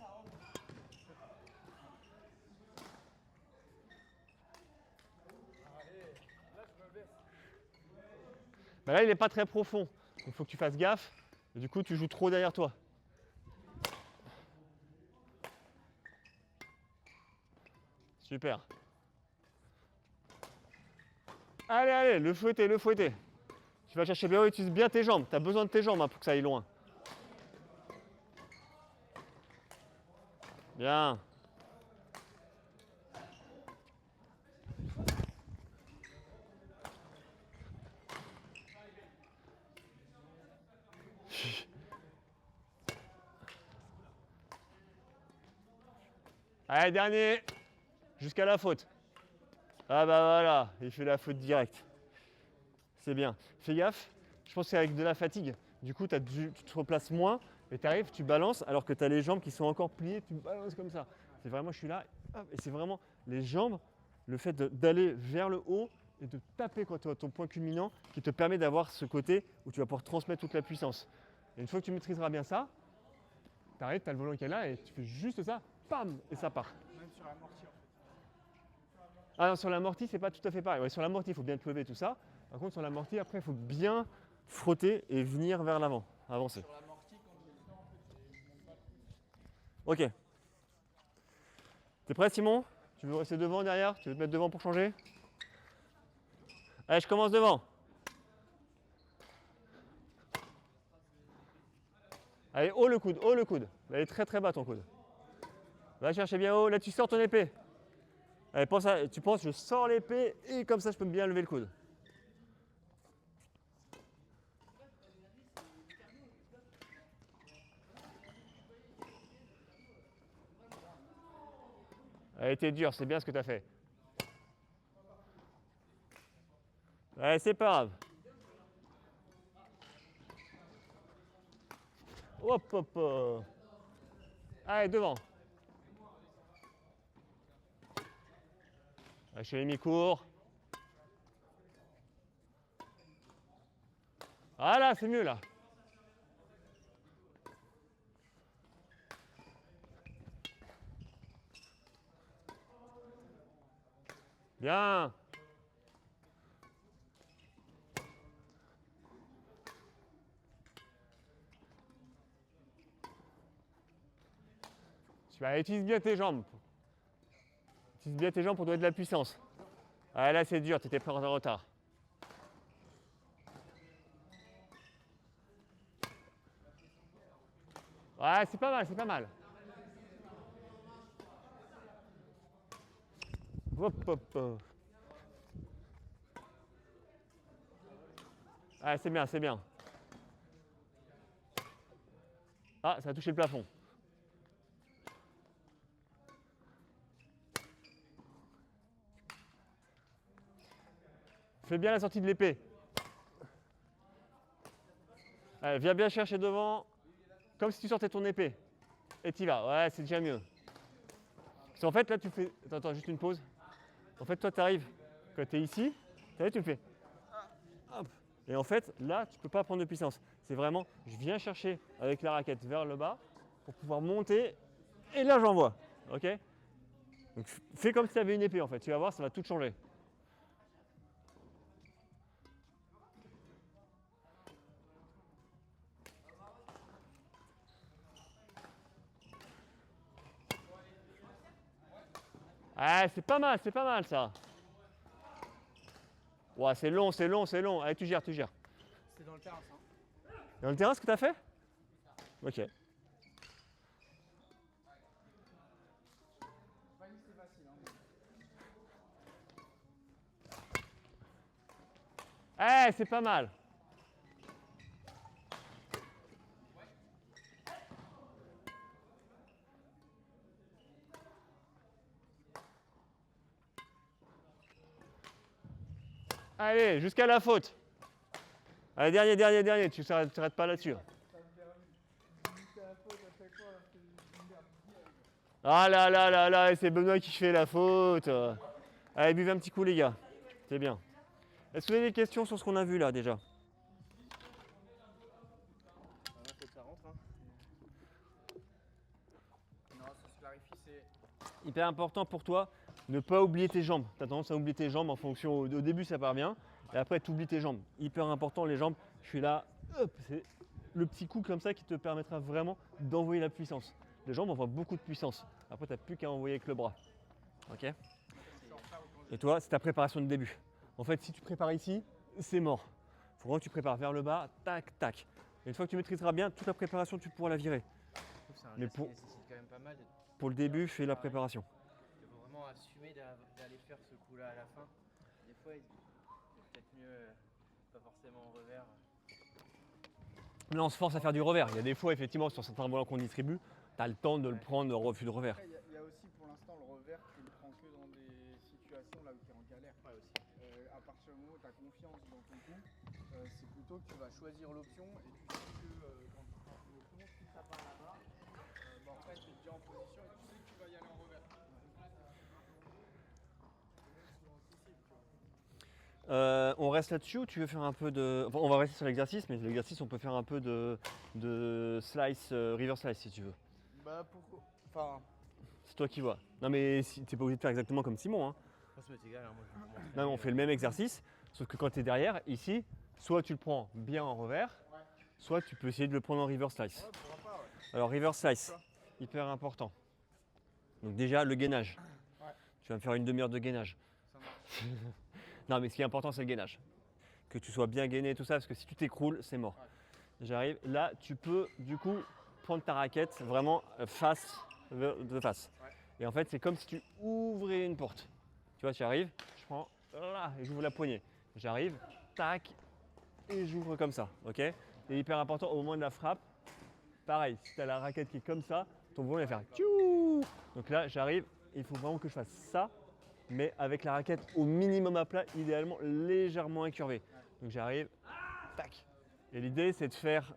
Bah là, il n'est pas très profond. Donc, il faut que tu fasses gaffe. Et du coup, tu joues trop derrière toi. Super. Allez, allez, le fouetter, le fouetter. Tu vas chercher bien haut, utilise bien tes jambes. Tu as besoin de tes jambes hein, pour que ça aille loin. Bien. Allez, dernier. Jusqu'à la faute. Ah bah voilà, il fait la faute directe. C'est bien. Fais gaffe, je pense que c'est avec de la fatigue. Du coup, tu te replaces moins et tu arrives, tu balances alors que tu as les jambes qui sont encore pliées, tu balances comme ça. C'est vraiment, je suis là, hop, et c'est vraiment les jambes, le fait d'aller vers le haut et de taper quand tu as ton point culminant qui te permet d'avoir ce côté où tu vas pouvoir transmettre toute la puissance. Et une fois que tu maîtriseras bien ça, tu arrives, tu as le volant qui est là et tu fais juste ça, pam, et ça part. Même sur l'amorti en fait. Ah non, sur l'amorti, c'est pas tout à fait pareil. Ouais, sur l'amorti, il faut bien te lever, tout ça. Par contre, sur l'amorti, après, il faut bien frotter et venir vers l'avant, avancer. Sur l'amorti, quand j'ai le temps, en fait, je monte pas le pouce. Ok. T'es prêt, Simon? Tu veux rester devant, derrière? Tu veux te mettre devant pour changer? Allez, je commence devant. Allez, haut le coude, haut le coude. Il est très très bas ton coude. Va chercher bien haut. Là, tu sors ton épée. Allez, tu penses, je sors l'épée et comme ça, je peux bien lever le coude. Allez, t'es dur, c'est bien ce que tu as fait. Allez, c'est pas grave. Hop, hop, hop. Allez, devant. Lâchez les mi-courts. Voilà, c'est mieux là. Bien. Super, utilise bien tes jambes. Utilise bien tes jambes pour donner de la puissance. Ah là c'est dur, tu étais pris en retard. Ouais, c'est pas mal, c'est pas mal. Hop, hop, hop. Ah, c'est bien, c'est bien. Ah, ça a touché le plafond. Fais bien la sortie de l'épée. Allez, viens bien chercher devant, comme si tu sortais ton épée. Et t'y vas, ouais, c'est déjà mieux. Parce qu'en fait, là, tu fais... Attends, juste une pause. En fait, toi, tu arrives, quand tu es ici, tu le fais. Hop. Et en fait, là, tu ne peux pas prendre de puissance. C'est vraiment, je viens chercher avec la raquette vers le bas pour pouvoir monter. Et là, j'envoie. Ok? Donc, fais comme si tu avais une épée, en fait. Tu vas voir, ça va tout changer. Ah, c'est pas mal ça. Ouais, c'est long, c'est long, c'est long. Allez, tu gères, tu gères. C'est dans le terrain, ça. Dans le terrain, ce que tu as fait? Ok. Fanny, c'est facile. Eh, c'est pas mal. Allez, jusqu'à la faute. Allez, dernier. Tu t'arrêtes pas là-dessus. Ah là, c'est Benoît qui fait la faute. Allez, buvez un petit coup, les gars. C'est bien. Est-ce que vous avez des questions sur ce qu'on a vu là déjà? Là, faut que ça rentre. Hein. Non, ça se clarifie, c'est. Hyper important pour toi, ne pas oublier tes jambes. Tu as tendance à oublier tes jambes en fonction. Au début, ça part bien. Et après, tu oublies tes jambes. Hyper important, les jambes. Je suis là. Hop, c'est le petit coup comme ça qui te permettra vraiment d'envoyer la puissance. Les jambes envoient beaucoup de puissance. Après, tu n'as plus qu'à envoyer avec le bras. Ok? Et toi, c'est ta préparation de début. En fait, si tu prépares ici, c'est mort. Il faut vraiment que tu prépares vers le bas, tac, tac. Et une fois que tu maîtriseras bien toute la préparation, tu pourras la virer. Je trouve que c'est un Mais geste pour- qui nécessite quand même pas mal. Pour le début, fais la préparation. Il faut vraiment assumer d'aller faire ce coup-là à la fin. Des fois, il est peut-être mieux, pas forcément en revers. Là, on se force à faire du revers. Il y a des fois, effectivement, sur certains volants qu'on distribue, tu as le temps de le prendre au refus de revers. Après, il y a aussi pour l'instant partir du moment où tu as confiance dans ton coup, c'est plutôt que tu vas choisir l'option et tu sais que quand tu prends l'option, si ça part là-bas, en fait, tu es déjà en position et tu sais que tu vas y aller en revers. On reste là-dessus ou tu veux faire un peu de. Enfin, on va rester sur l'exercice, mais l'exercice, on peut faire un peu de slice, reverse slice si tu veux. Bah pourquoi. Enfin. C'est toi qui vois. Non, mais si, t'es pas obligé de faire exactement comme Simon. Hein. Moi, ça m'est égal, hein, moi je vais vous montrer. Non, mais on fait le même exercice, sauf que quand tu es derrière, ici, soit tu le prends bien en revers, soit tu peux essayer de le prendre en reverse slice. Ouais, pourquoi pas, ouais. Alors, reverse slice, hyper important. Donc, déjà, le gainage. Ouais. Tu vas me faire une demi-heure de gainage. Ça marche. Non, mais ce qui est important, c'est le gainage. Que tu sois bien gainé, tout ça, parce que si tu t'écroules, c'est mort. Ouais. J'arrive. Là, tu peux, du coup, prendre ta raquette vraiment face de face. Ouais. Et en fait, c'est comme si tu ouvrais une porte. Tu vois, tu arrives, je prends là et j'ouvre la poignée. J'arrive, tac, et j'ouvre comme ça. Ok. Et hyper important, au moment de la frappe, pareil, si tu as la raquette qui est comme ça, ton volant va faire tchou. Donc là, j'arrive, il faut vraiment que je fasse ça, mais avec la raquette au minimum à plat, idéalement légèrement incurvée. Donc j'arrive, tac. Et l'idée, c'est de faire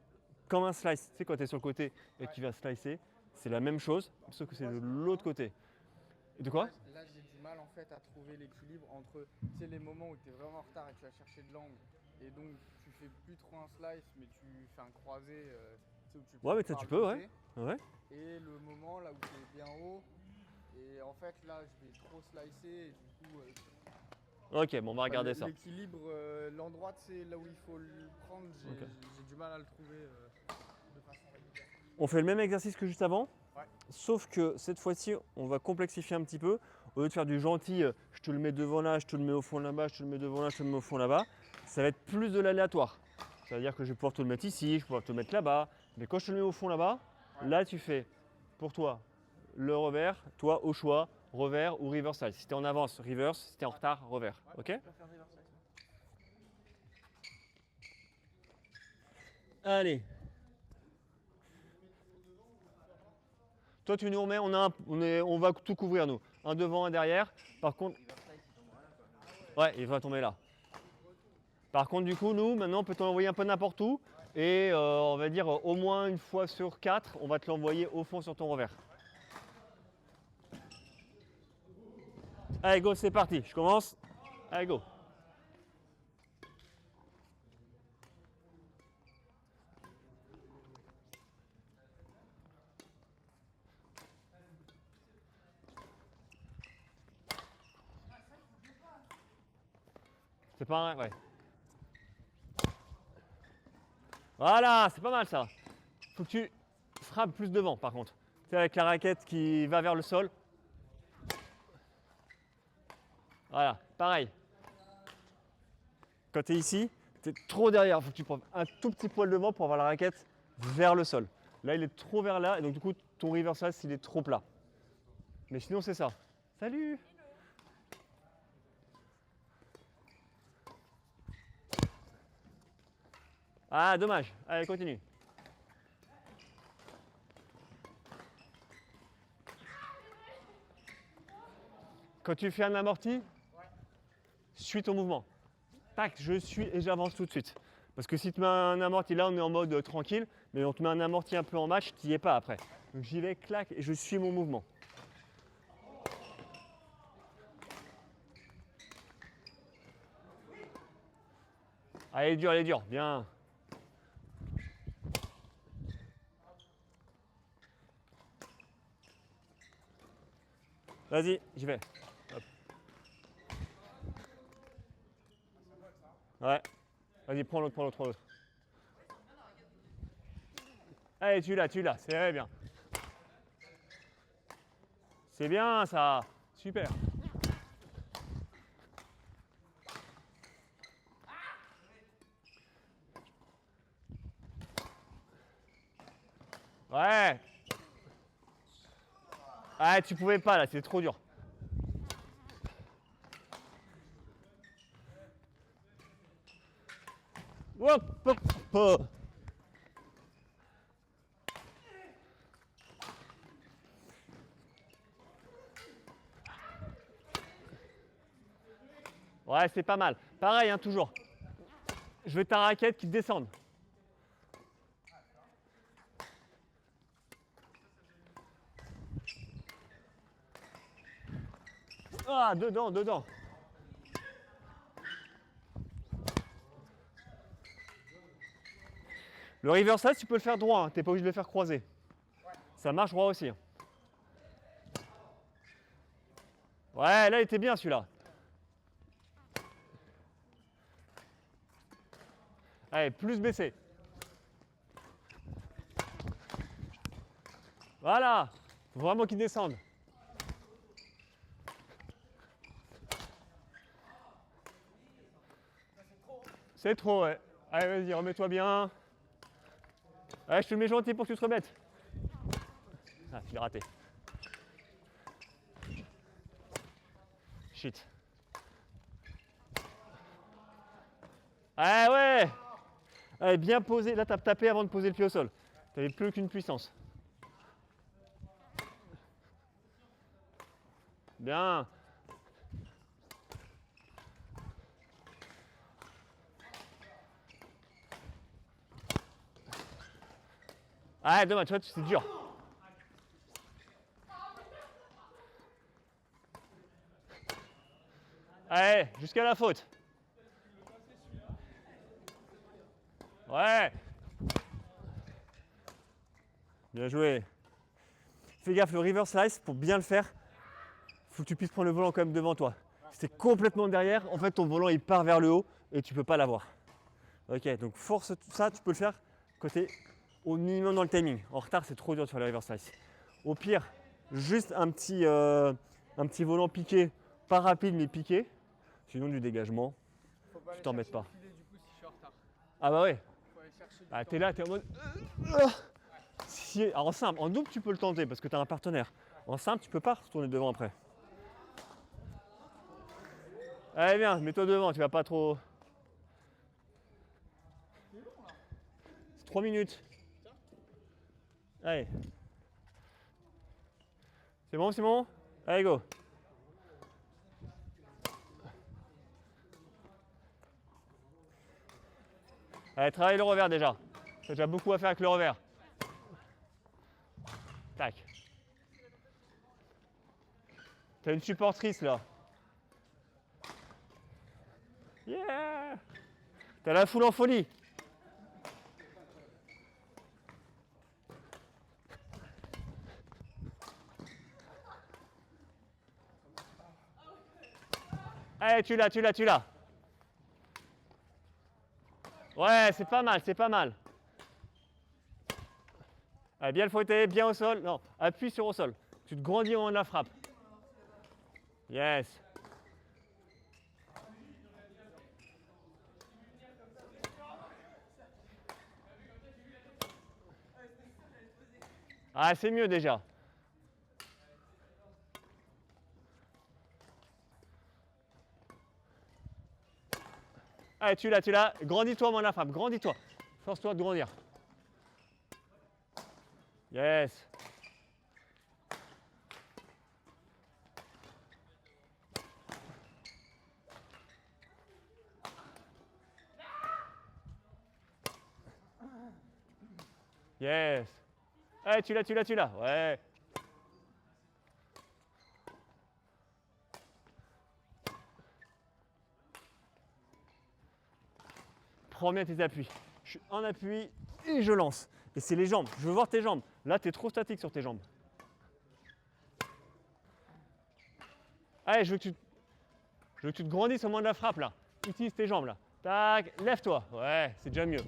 comme un slice. Tu sais, quand tu es sur le côté et que tu vas slicer, c'est la même chose, sauf que c'est de l'autre côté. Et de quoi? Là, j'ai du mal en fait à trouver l'équilibre entre les moments où tu es vraiment en retard et tu vas chercher de l'angle et donc tu fais plus trop un slice mais tu fais un croisé où tu Ouais, mais ça par tu le peux, côté, ouais. et le moment là où tu es bien haut et en fait là je vais trop slicer et du coup Ok, bon, on va regarder ça. l'équilibre, l'endroit c'est là où il faut le prendre, j'ai du mal à le trouver de façon régulière. On fait le même exercice que juste avant, Ouais. sauf que cette fois-ci, on va complexifier un petit peu. Au lieu de faire du gentil, je te le mets devant là, je te le mets au fond là-bas, je te le mets devant là, je te le mets au fond là-bas, ça va être plus de l'aléatoire. C'est-à-dire que je vais pouvoir te le mettre ici, je vais pouvoir te le mettre là-bas, mais quand je te le mets au fond là-bas, là tu fais pour toi le revers, toi au choix, revers ou reverse slice. Si tu es en avance, reverse, si tu es en retard, revers. Ok? Allez. Toi, tu nous remets, on va tout couvrir, nous. Un devant, un derrière. Par contre, ouais, il va tomber là. Par contre, du coup, nous, maintenant, on peut t'envoyer un peu n'importe où. Et on va dire au moins une fois sur 4, on va te l'envoyer au fond sur ton revers. Allez, go, c'est parti. Je commence. Allez, go. C'est pas un, ouais. Voilà, c'est pas mal ça. Faut que tu frappes plus devant par contre. C'est avec la raquette qui va vers le sol. Voilà, pareil. Quand tu es ici, tu es trop derrière. Il faut que tu prennes un tout petit poil devant pour avoir la raquette vers le sol. Là, il est trop vers là et donc du coup, ton reverse slice, il est trop plat. Mais sinon, c'est ça. Salut! Ah, dommage. Allez, continue. Quand tu fais un amorti, suis ton mouvement. Tac, je suis et j'avance tout de suite. Parce que si tu mets un amorti, là on est en mode tranquille, mais on te met un amorti un peu en match, tu n'y es pas après. Donc j'y vais, clac, et je suis mon mouvement. Allez dur, bien. Vas-y, j'y vais. Hop. Ouais. Vas-y, prends l'autre. Allez, tu l'as, c'est bien. C'est bien ça, super. Ouais. Ah, tu pouvais pas là, c'est trop dur. Hop, hop, hop. Ouais, c'est pas mal. Pareil, hein, toujours. Je veux ta raquette qui descende. Ah, dedans, dedans. Le reverse slice, tu peux le faire droit, hein. Tu n'es pas obligé de le faire croiser. Ça marche droit aussi. Ouais, là, il était bien celui-là. Allez, plus baissé. Voilà. Faut vraiment qu'il descende. C'est trop, ouais. Allez, vas-y, remets-toi bien. Allez, je te le mets gentil pour que tu te remettes. Ah, tu l'as raté. Shit. Ah ouais. Allez, bien posé. Là, tu as tapé avant de poser le pied au sol. Tu n'avais plus aucune puissance. Bien. Ah, dommage, tu vois, c'est dur. Allez, jusqu'à la faute. Ouais. Bien joué. Fais gaffe, le reverse slice, pour bien le faire, faut que tu puisses prendre le volant quand même devant toi. Si t'es complètement derrière, en fait, ton volant il part vers le haut et tu peux pas l'avoir. Ok, donc force tout ça, tu peux le faire côté au minimum dans le timing. En retard, c'est trop dur de faire le reverse slice. Au pire, juste un petit volant piqué, pas rapide mais piqué. Sinon du dégagement, tu t'en mets pas. Du coup, si je suis en retard. Ah bah ouais. Faut aller chercher du Ah, temps. t'es là, t'es en mode. Si, alors en simple, en double tu peux le tenter parce que tu as un partenaire. En simple, tu peux pas retourner devant après. Allez viens, mets-toi devant, tu vas pas trop. C'est 3 minutes. Allez. C'est bon Simon? Allez go. Allez, travaille le revers déjà. Tu as déjà beaucoup à faire avec le revers. Tac. T'as une supportrice là. Yeah. T'as la foule en folie. Allez, tu l'as, tu l'as, tu l'as. Ouais, c'est pas mal, c'est pas mal. Allez, bien le fouetter, bien au sol. Non, appuie sur au sol. Tu te grandis au moment de la frappe. Yes. Ah, c'est mieux déjà. Allez, tu l'as, tu l'as. Grandis-toi au moment de la frappe, grandis-toi. Force-toi de grandir. Yes. Yes. Allez, tu l'as, tu l'as, tu l'as. Ouais. Prends bien tes appuis. Je suis en appui et je lance. Et c'est les jambes. Je veux voir tes jambes. Là, tu es trop statique sur tes jambes. Allez, je veux que tu te grandisses au moment de la frappe là. Utilise tes jambes là. Tac, lève-toi. Ouais, c'est déjà mieux.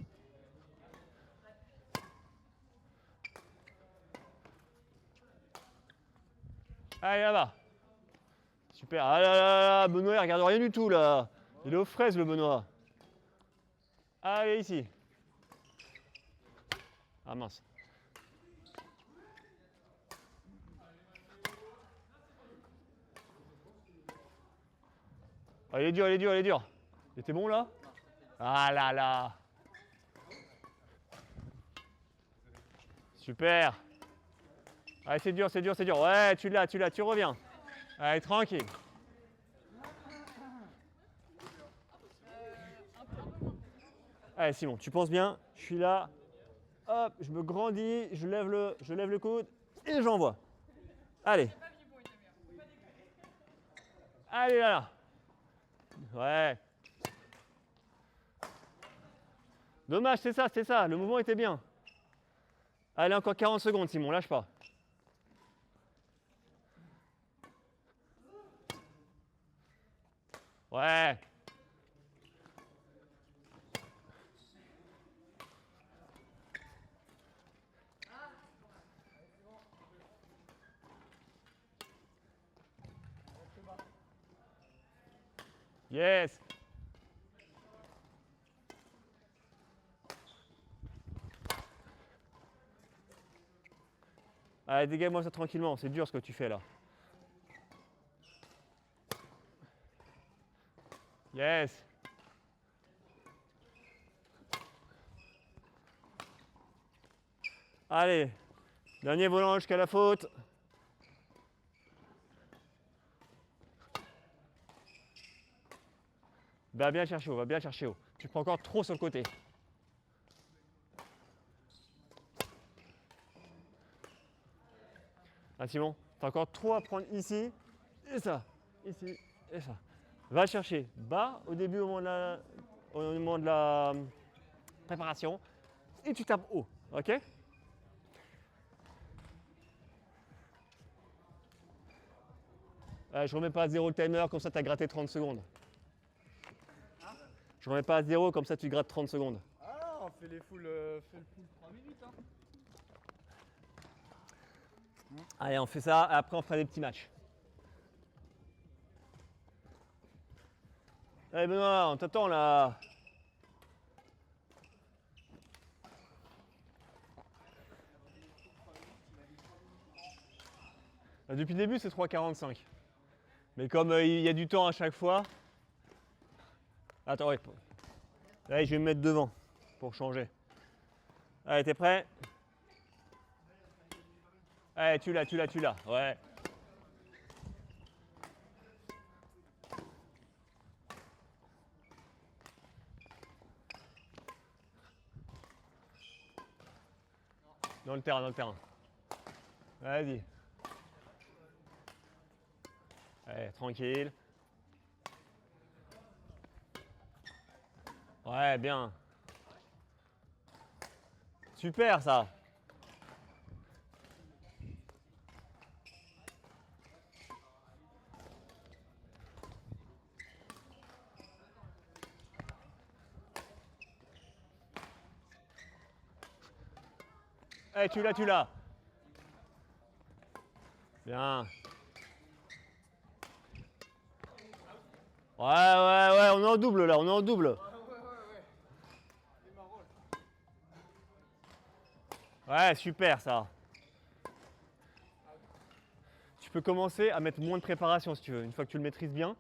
Allez, là-bas. Super. Ah là là là, Benoît, il regarde rien du tout là. Il est aux fraises le Benoît. Allez, ici. Ah mince. Ah, il est dur, il est dur, il est dur. Il était bon là? Ah là là. Super. Allez, c'est dur, c'est dur, c'est dur. Ouais, tu l'as, tu reviens. Allez, tranquille. Allez Simon, tu penses bien, je suis là, hop, je me grandis, je lève le coude et j'envoie. Allez. Allez là. Ouais. Dommage, c'est ça, le mouvement était bien. Allez, encore 40 secondes Simon, lâche pas. Ouais. Yes. Allez, dégage-moi ça tranquillement, c'est dur ce que tu fais là. Yes. Allez, dernier volant jusqu'à la faute. Va bien chercher haut, va bien chercher haut. Tu prends encore trop sur le côté. Ah Simon, t'as encore trop à prendre ici, et ça, ici, et ça. Va chercher bas au début au moment de la préparation, et tu tapes haut, ok? Je remets pas à 0 le timer, comme ça tu as gratté 30 secondes. Je remets pas à 0, comme ça tu grattes 30 secondes. Ah, on fait le full 3 minutes. Hein. Allez, on fait ça, et après on fera des petits matchs. Allez Benoît, on t'attend là. Depuis le début, c'est 3,45. Mais comme il y a du temps à chaque fois. Attends, ouais. Allez, je vais me mettre devant pour changer. Allez, t'es prêt? Allez, tu l'as. Ouais. Dans le terrain. Vas-y. Allez, tranquille. Ouais, bien. Super ça. Allez, tu l'as. Bien. Ouais, on est en double là, on est en double. Ouais. C'est ma rôle. Ouais, super ça. Tu peux commencer à mettre moins de préparation si tu veux. Une fois que tu le maîtrises bien,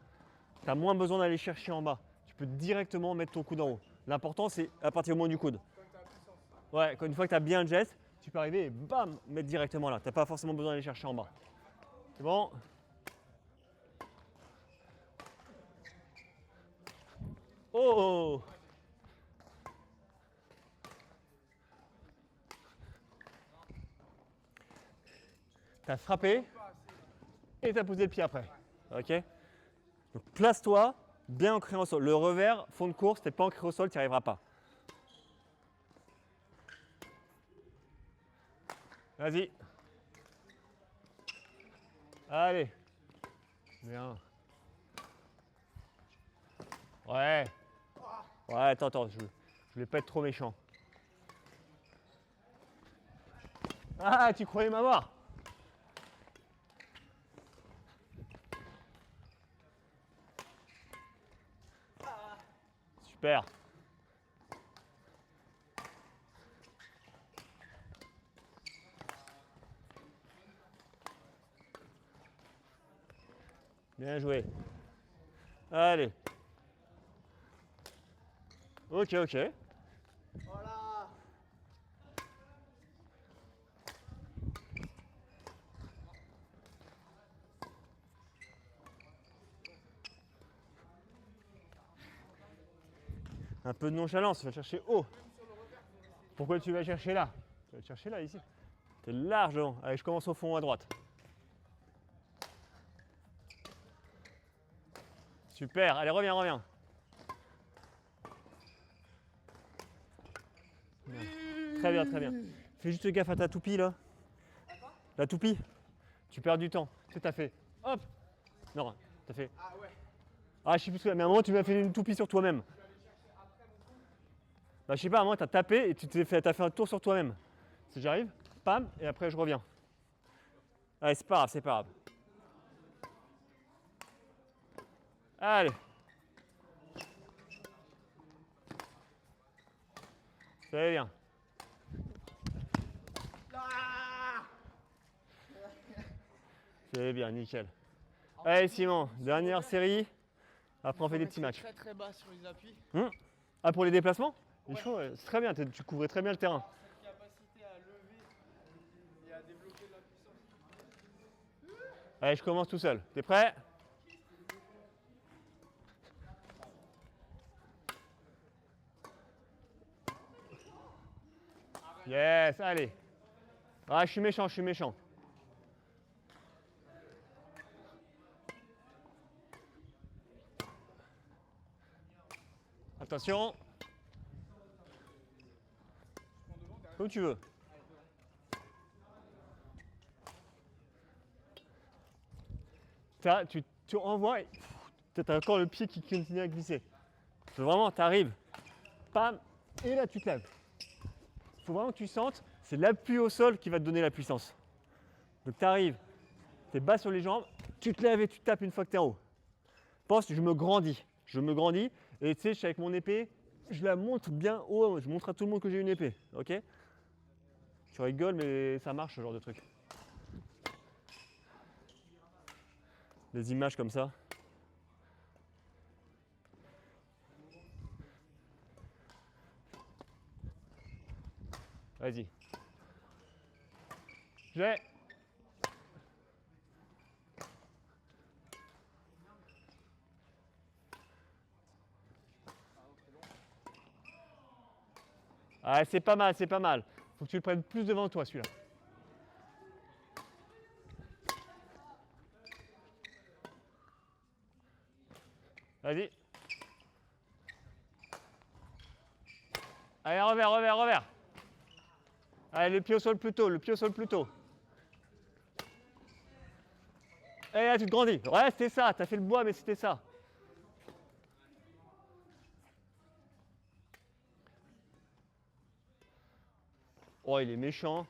tu as moins besoin d'aller chercher en bas. Tu peux directement mettre ton coude en haut. L'important, c'est à partir au moment du coude. Comme ta puissance. Ouais, une fois que tu as bien le geste, tu peux arriver et bam, mettre directement là. Tu n'as pas forcément besoin d'aller chercher en bas. C'est bon? Oh! Tu as frappé et tu as posé le pied après. Ok? Donc place-toi, bien ancré au sol. Le revers, fond de course, tu n'es pas ancré au sol, tu n'y arriveras pas. Vas-y. Allez. Bien. Ouais. Ouais, attends, je voulais pas être trop méchant. Ah, tu croyais m'avoir? Super. Bien joué. Allez. Ok. Voilà. Un peu de nonchalance, tu vas chercher haut. Pourquoi tu vas chercher là? Tu vas chercher là, ici. T'es largement. Allez, je commence au fond à droite. Super, allez, reviens, reviens. Très bien, très bien. Fais juste gaffe à ta toupie là. La toupie, tu perds du temps. Tu sais, t'as fait hop. Non, t'as fait. Ah ouais. Ah, je sais plus ce que. Mais à un moment, tu m'as fait une toupie sur toi-même. Bah, je sais pas, à un moment, t'as tapé et t'as fait un tour sur toi-même. Si j'arrive, pam, et après je reviens. Allez, c'est pas grave, c'est pas grave. Allez. C'est bien. C'est bien, nickel. Allez, Simon, dernière série. Après, on fait des petits matchs. Très très bas sur les appuis. Ah, pour les déplacements? Il Ouais. faut, c'est très bien, tu couvrais très bien le terrain. Cette capacité à lever et à développer de la puissance. Allez, je commence tout seul. T'es prêt? Yes, allez. Ah, je suis méchant, je suis méchant. Attention. Comme tu veux. Tu envoies et tu as encore le pied qui continue à glisser. Faut vraiment, tu arrives, pam, et là tu te lèves. Il faut vraiment que tu sentes, c'est l'appui au sol qui va te donner la puissance. Donc tu arrives, tu es bas sur les jambes, tu te lèves et tu tapes une fois que tu es en haut. Pense, je me grandis, et tu sais, je suis avec mon épée, je la monte bien haut, je montre à tout le monde que j'ai une épée, ok? Tu rigoles, mais ça marche ce genre de truc. Des images comme ça. Vas-y. J'ai. Ah, c'est pas mal, c'est pas mal. Faut que tu le prennes plus devant toi celui-là. Vas-y. Allez, revers, revers, revers. Allez, le pied au sol plus tôt, le pied au sol plus tôt. Et là, tu te grandis. Ouais, c'était ça. T'as fait le bois, mais c'était ça. Oh, il est méchant.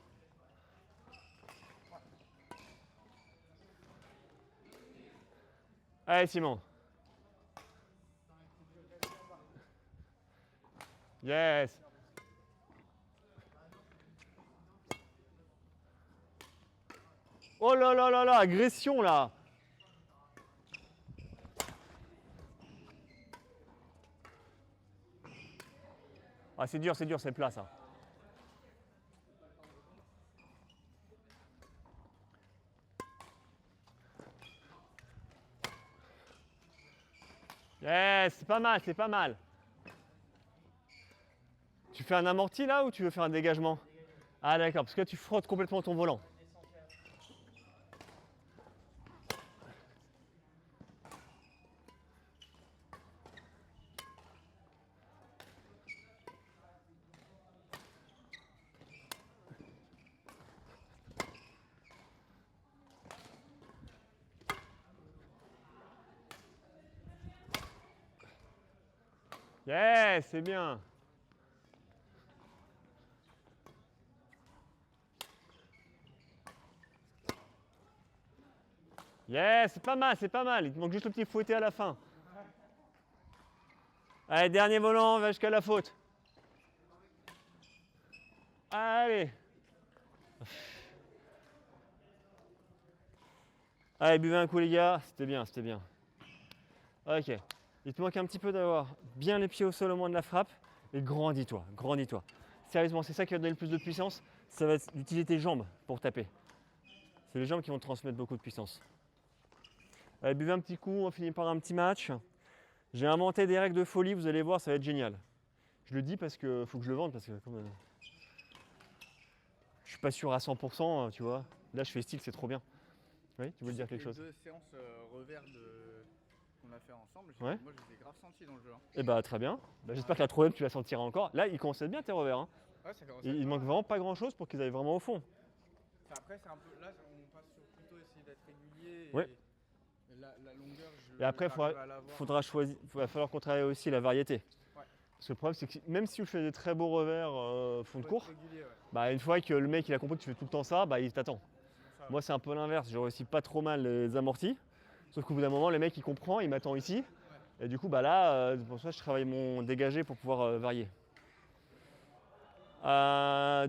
Allez, Simon. Yes. Oh là là là là, agression là. Ah, c'est dur, c'est plat ça. Yes, c'est pas mal, c'est pas mal. Tu fais un amorti là ou tu veux faire un dégagement? Ah d'accord, parce que là tu frottes complètement ton volant. Yes, c'est bien. Yes, c'est pas mal, c'est pas mal. Il te manque juste le petit fouetté à la fin. Allez, dernier volant, on va jusqu'à la faute. Allez. Allez, buvez un coup les gars, c'était bien, c'était bien. Ok. Il te manque un petit peu d'avoir bien les pieds au sol au moment de la frappe et grandis-toi, grandis-toi. Sérieusement, c'est ça qui va te donner le plus de puissance, ça va être d'utiliser tes jambes pour taper. C'est les jambes qui vont te transmettre beaucoup de puissance. Allez, buvez un petit coup, on finit par un petit match. J'ai inventé des règles de folie, vous allez voir, ça va être génial. Je le dis parce que faut que je le vende parce que comme, je suis pas sûr à 100%, tu vois. Là, je fais style, c'est trop bien. Oui, tu veux dire quelque chose? Les 2 séances revers qu'on a fait ensemble, Ouais. moi je les ai grave sentis dans le jeu. Hein. Eh bah très bien. Bah, j'espère que la troisième, tu la sentiras encore. Là, ils commencent à être bien tes revers. Hein. Ouais, ça commence à Il être manque pas mal. vraiment pas grand chose pour qu'ils aillent vraiment au fond. Enfin, après, c'est un peu. Là, on passe sur plutôt essayer d'être régulier. Et, Ouais. et la longueur, Et après, va falloir qu'on travaille aussi la variété. Ouais. Parce que le problème, c'est que même si tu fais des très beaux revers fond de cours, Régulier, ouais. bah, une fois que le mec il a compris que tu fais tout le temps ça, bah, il t'attend. Ça, Moi, c'est un peu l'inverse. Je réussis pas trop mal les amortis. Sauf qu'au bout d'un moment, le mec il comprend, il m'attend ici. Et du coup, bah là, pour ça, je travaille mon dégagé pour pouvoir varier.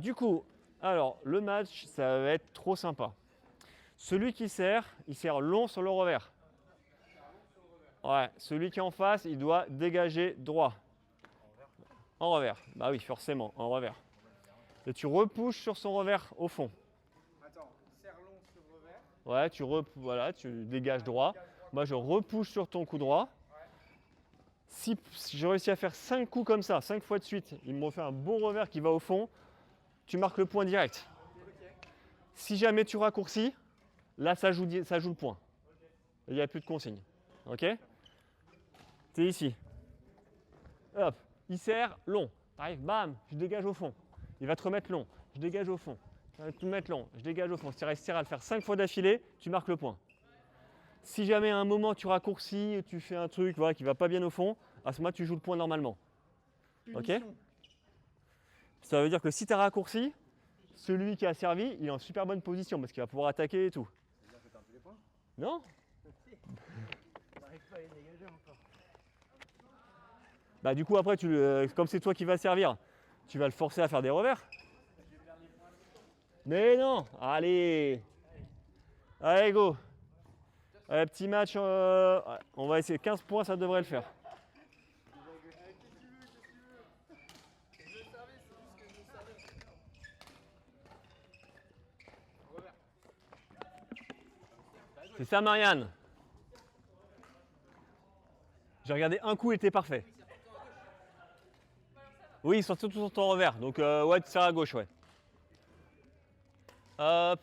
Du coup, alors, le match, ça va être trop sympa. Celui qui sert, il sert long sur le revers. Ouais, celui qui est en face, il doit dégager droit. En revers. Bah oui, forcément, en revers. Et tu repousses sur son revers au fond. Attends, serre long sur revers. Ouais, voilà, tu dégages droit. Moi, je repousse sur ton coup droit. Si j'ai réussi à faire 5 coups comme ça, 5 fois de suite, il me refait un bon revers qui va au fond, tu marques le point direct. Okay. Si jamais tu raccourcis, là, ça joue le point. Il n'y a plus de consigne. Ok? Tu es ici. Hop, il serre long. T'arrives, bam, je dégage au fond. Il va te remettre long, je dégage au fond. Il va te mettre long, je dégage au fond. Si tu réussis à le faire 5 fois d'affilée, tu marques le point. Si jamais à un moment tu raccourcis, tu fais un truc voilà, qui ne va pas bien au fond, à ce moment tu joues le point normalement. Punition. Ok? Ça veut dire que si tu as raccourci, celui qui a servi, il est en super bonne position parce qu'il va pouvoir attaquer et tout. Ça veut dire que t'as un peu les points? Non? T'arrives pas à les dégager encore. Bah du coup après, comme c'est toi qui vas servir, tu vas le forcer à faire des revers. Mais non! Allez! Allez go! Allez, petit match, on va essayer 15 points, ça devrait le faire. C'est ça Marianne. J'ai regardé un coup, il était parfait. Oui, il sort tout sur ton revers, donc ouais, tu sers à gauche, ouais. Hop.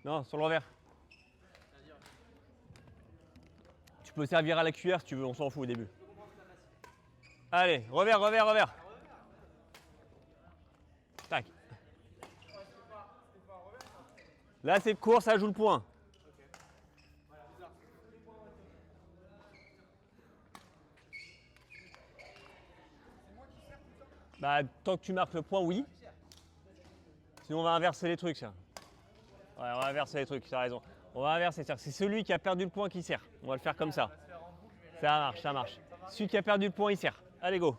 Non, sur le revers. Tu peux servir à la cuillère si tu veux, on s'en fout au début. Allez, revers, revers, revers. Tac. Là, c'est court, ça joue le point. Bah, tant que tu marques le point, oui. Sinon, on va inverser les trucs, ça. Ouais, on va inverser les trucs, tu as raison. On va inverser, c'est celui qui a perdu le point qui sert. On va le faire comme ça. Ça marche, ça marche. Celui qui a perdu le point, il sert. Allez, go.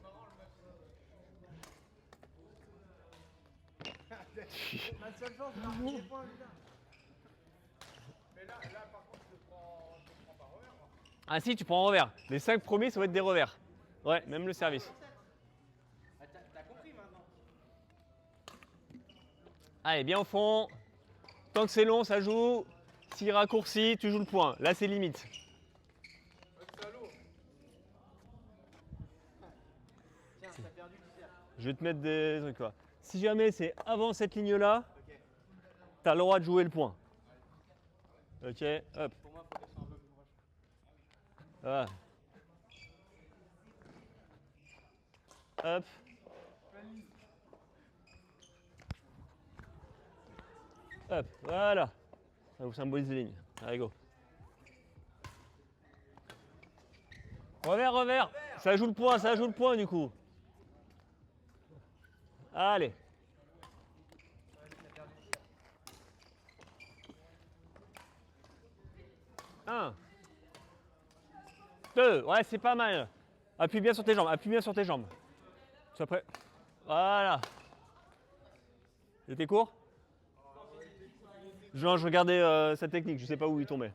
Ma seule chance de marquer les points, putain. Mais là, par contre, je prends pas revers, moi. Ah si, tu prends en revers. Les 5 premiers, ça va être des revers. Ouais, même le service. Ah, t'as compris maintenant. Allez, bien au fond. Tant que c'est long, ça joue. S'il raccourcit, tu joues le point. Là, c'est limite. Tiens, t'as perdu qui sert. Je vais te mettre des trucs, quoi. Si jamais c'est avant cette ligne-là, tu as le droit de jouer le point. Ok, hop. Pour moi, faut qu'elle soit un peu plus proche. Voilà. Hop. Hop, voilà. Ça vous symbolise les lignes. Allez, go. Revers, revers. Ça joue le point du coup. Allez. Un. Deux. Ouais, c'est pas mal. Appuie bien sur tes jambes. Appuie bien sur tes jambes. Sois prêt. Voilà. Il était court? Je regardais sa technique. Je sais pas où il tombait.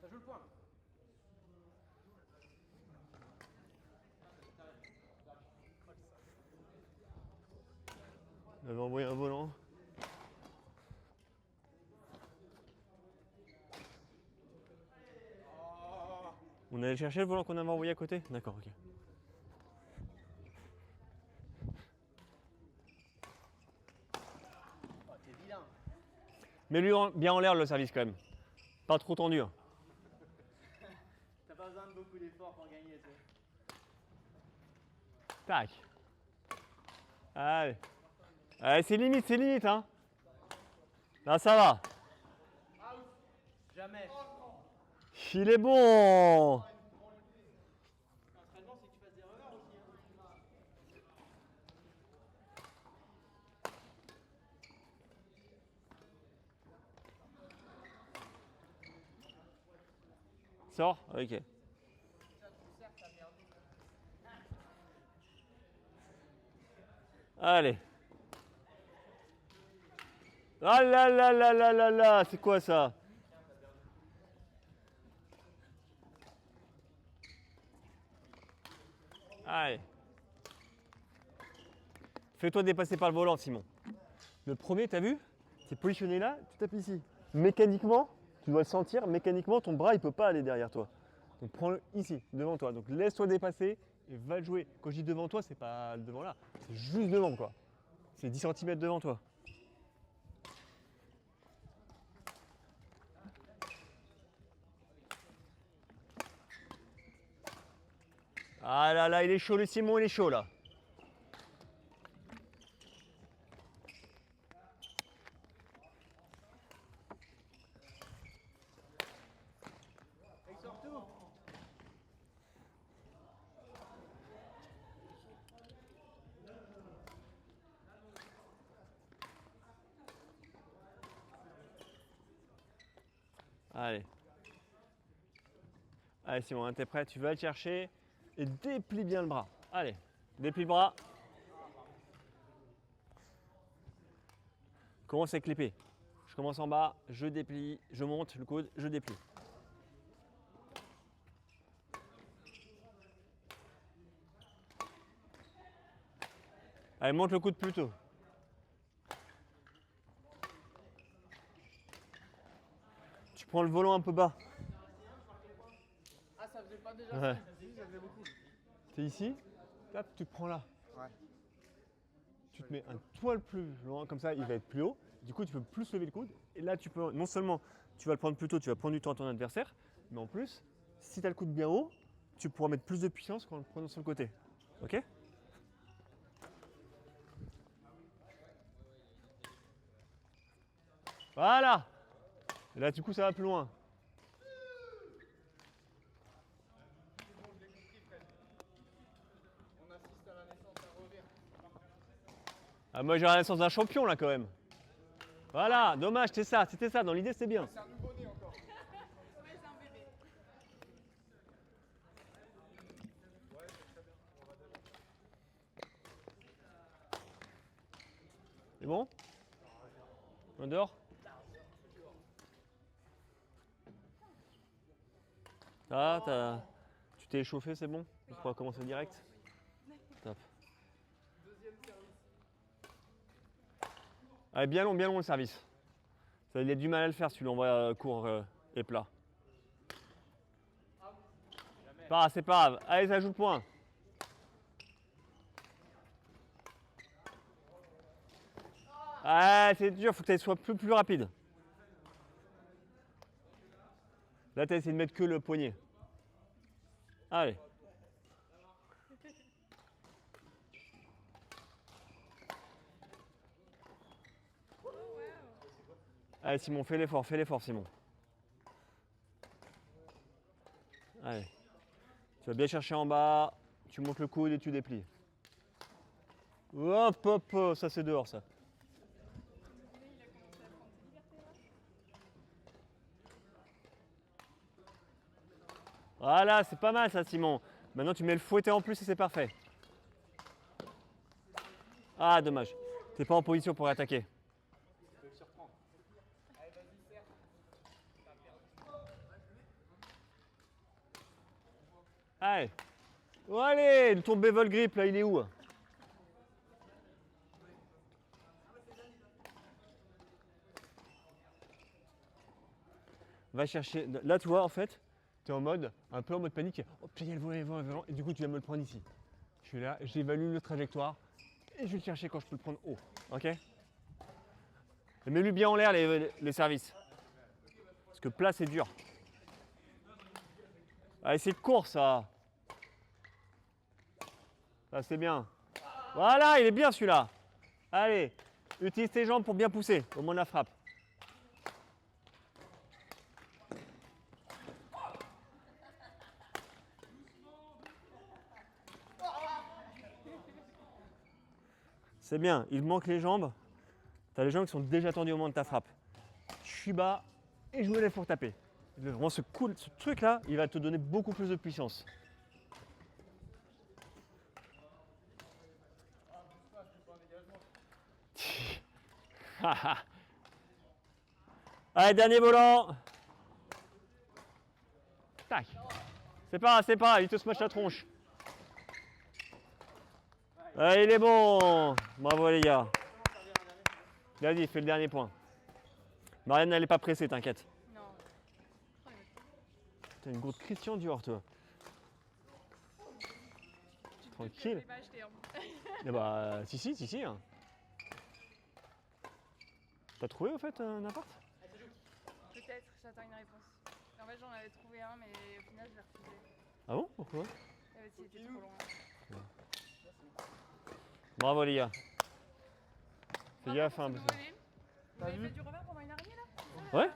Ça joue le point. Il avait envoyé un volant. On allait chercher le volant qu'on avait envoyé à côté? D'accord, ok. Oh, t'es vilain. Mets-lui bien en l'air le service quand même. Pas trop tendu. Hein. T'as pas besoin de beaucoup d'efforts pour gagner, tu sais. Tac. Allez. Allez, c'est limite, hein. Là, ça va. Jamais. Il est bon. L'entraînement, c'est que tu fasses des revers aussi. Hein. Sors. Ok. Allez. Ah là là là là là là, c'est quoi ça? Allez. Fais-toi dépasser par le volant, Simon. Le premier, t'as vu? C'est positionné là, tu tapes ici. Mécaniquement, tu dois le sentir, mécaniquement, ton bras, il peut pas aller derrière toi. Donc prends-le ici, devant toi. Donc laisse-toi dépasser et va le jouer. Quand je dis devant toi, c'est pas devant là, c'est juste devant quoi. C'est 10 cm devant toi. Ah là là, il est chaud le Simon, il est chaud là. Et surtout, Allez. Allez Simon, hein, t'es prêt? Tu vas le chercher et déplie bien le bras. Allez, déplie le bras. Commence à clipper. Je commence en bas, je déplie, je monte le coude, je déplie. Allez, monte le coude plus tôt. Tu prends le volant un peu bas. Ah, ça faisait pas déjà Ouais. ça? Si, ça faisait beaucoup. T'es ici, hop, tu te prends là. Ouais. Tu te mets un poil plus loin, comme ça il va être plus haut. Du coup, tu peux plus lever le coude. Et là, tu peux, non seulement tu vas le prendre plus tôt, tu vas prendre du temps à ton adversaire, mais en plus, si tu as le coude bien haut, tu pourras mettre plus de puissance quand le prenant sur le côté. Ok? Voilà! Et là, du coup, ça va plus loin. On assiste à la naissance d'un revers. Ah, moi, j'ai la naissance d'un champion là quand même. Voilà, dommage, c'était ça. Dans l'idée, c'était bien. C'est un nouveau-né encore. C'est bon? On dehors? Ah, tu t'es échauffé, c'est bon? On pourra commencer direct? Top. Allez, bien long le service. Ça, il a du mal à le faire si tu l'envoies court et plat. C'est pas grave. Allez, ça joue le point. Ah, c'est dur, faut que tu sois plus rapide. Là, tu as essayé de mettre que le poignet. Allez. Allez, Simon, fais l'effort, Simon. Allez. Tu vas bien chercher en bas, tu montes le coude et tu déplies. Hop, ça c'est dehors ça. Voilà, c'est pas mal ça, Simon. Maintenant, tu mets le fouetté en plus et c'est parfait. Ah, dommage. T'es pas en position pour attaquer. tu peux le surprendre. Allez, vas-y, serre. Allez. Oh, allez, ton bevel grip là, il est où? Va chercher. Là, tu vois, en fait, tu es en mode, un peu en mode panique. Oh putain, il y a le volant, il y a le volant. Et du coup, tu viens me le prendre ici. Je suis là, j'évalue le trajectoire et je vais le chercher quand je peux le prendre haut. Ok? Et mets-lui bien en l'air les services. Parce que plat, c'est dur. Allez, c'est de course, ça. Ça, c'est bien. Voilà, il est bien celui-là. Allez, utilise tes jambes pour bien pousser au moment de la frappe. C'est bien, il manque les jambes. Tu as les jambes qui sont déjà tendues au moment de ta frappe. Je suis bas et je me lève pour taper. Vraiment, ce truc-là, il va te donner beaucoup plus de puissance. Allez, dernier volant. Tac. C'est pas grave, il te smash la tronche. Allez, il est bon. Bravo les gars. Vas-y, fais le dernier point. Marianne, elle n'est pas pressée, t'inquiète. Non. T'as une grosse Christian Dior, toi. Tranquille. Pas acheté, hein. Eh bah, si. Hein. T'as trouvé au fait un appart? Peut-être, j'attends une réponse. En fait, j'en avais trouvé un, mais au final, je l'ai refusé. Ah bon? Pourquoi? C'était trop loin. Bravo les gars. Fais gaffe, hein. Vous avez fait du revers pendant une araignée là? Ouais?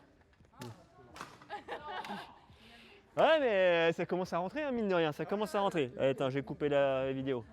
Ouais, mais ça commence à rentrer, hein, mine de rien. Ça commence à rentrer. Allez, attends, j'ai coupé la vidéo.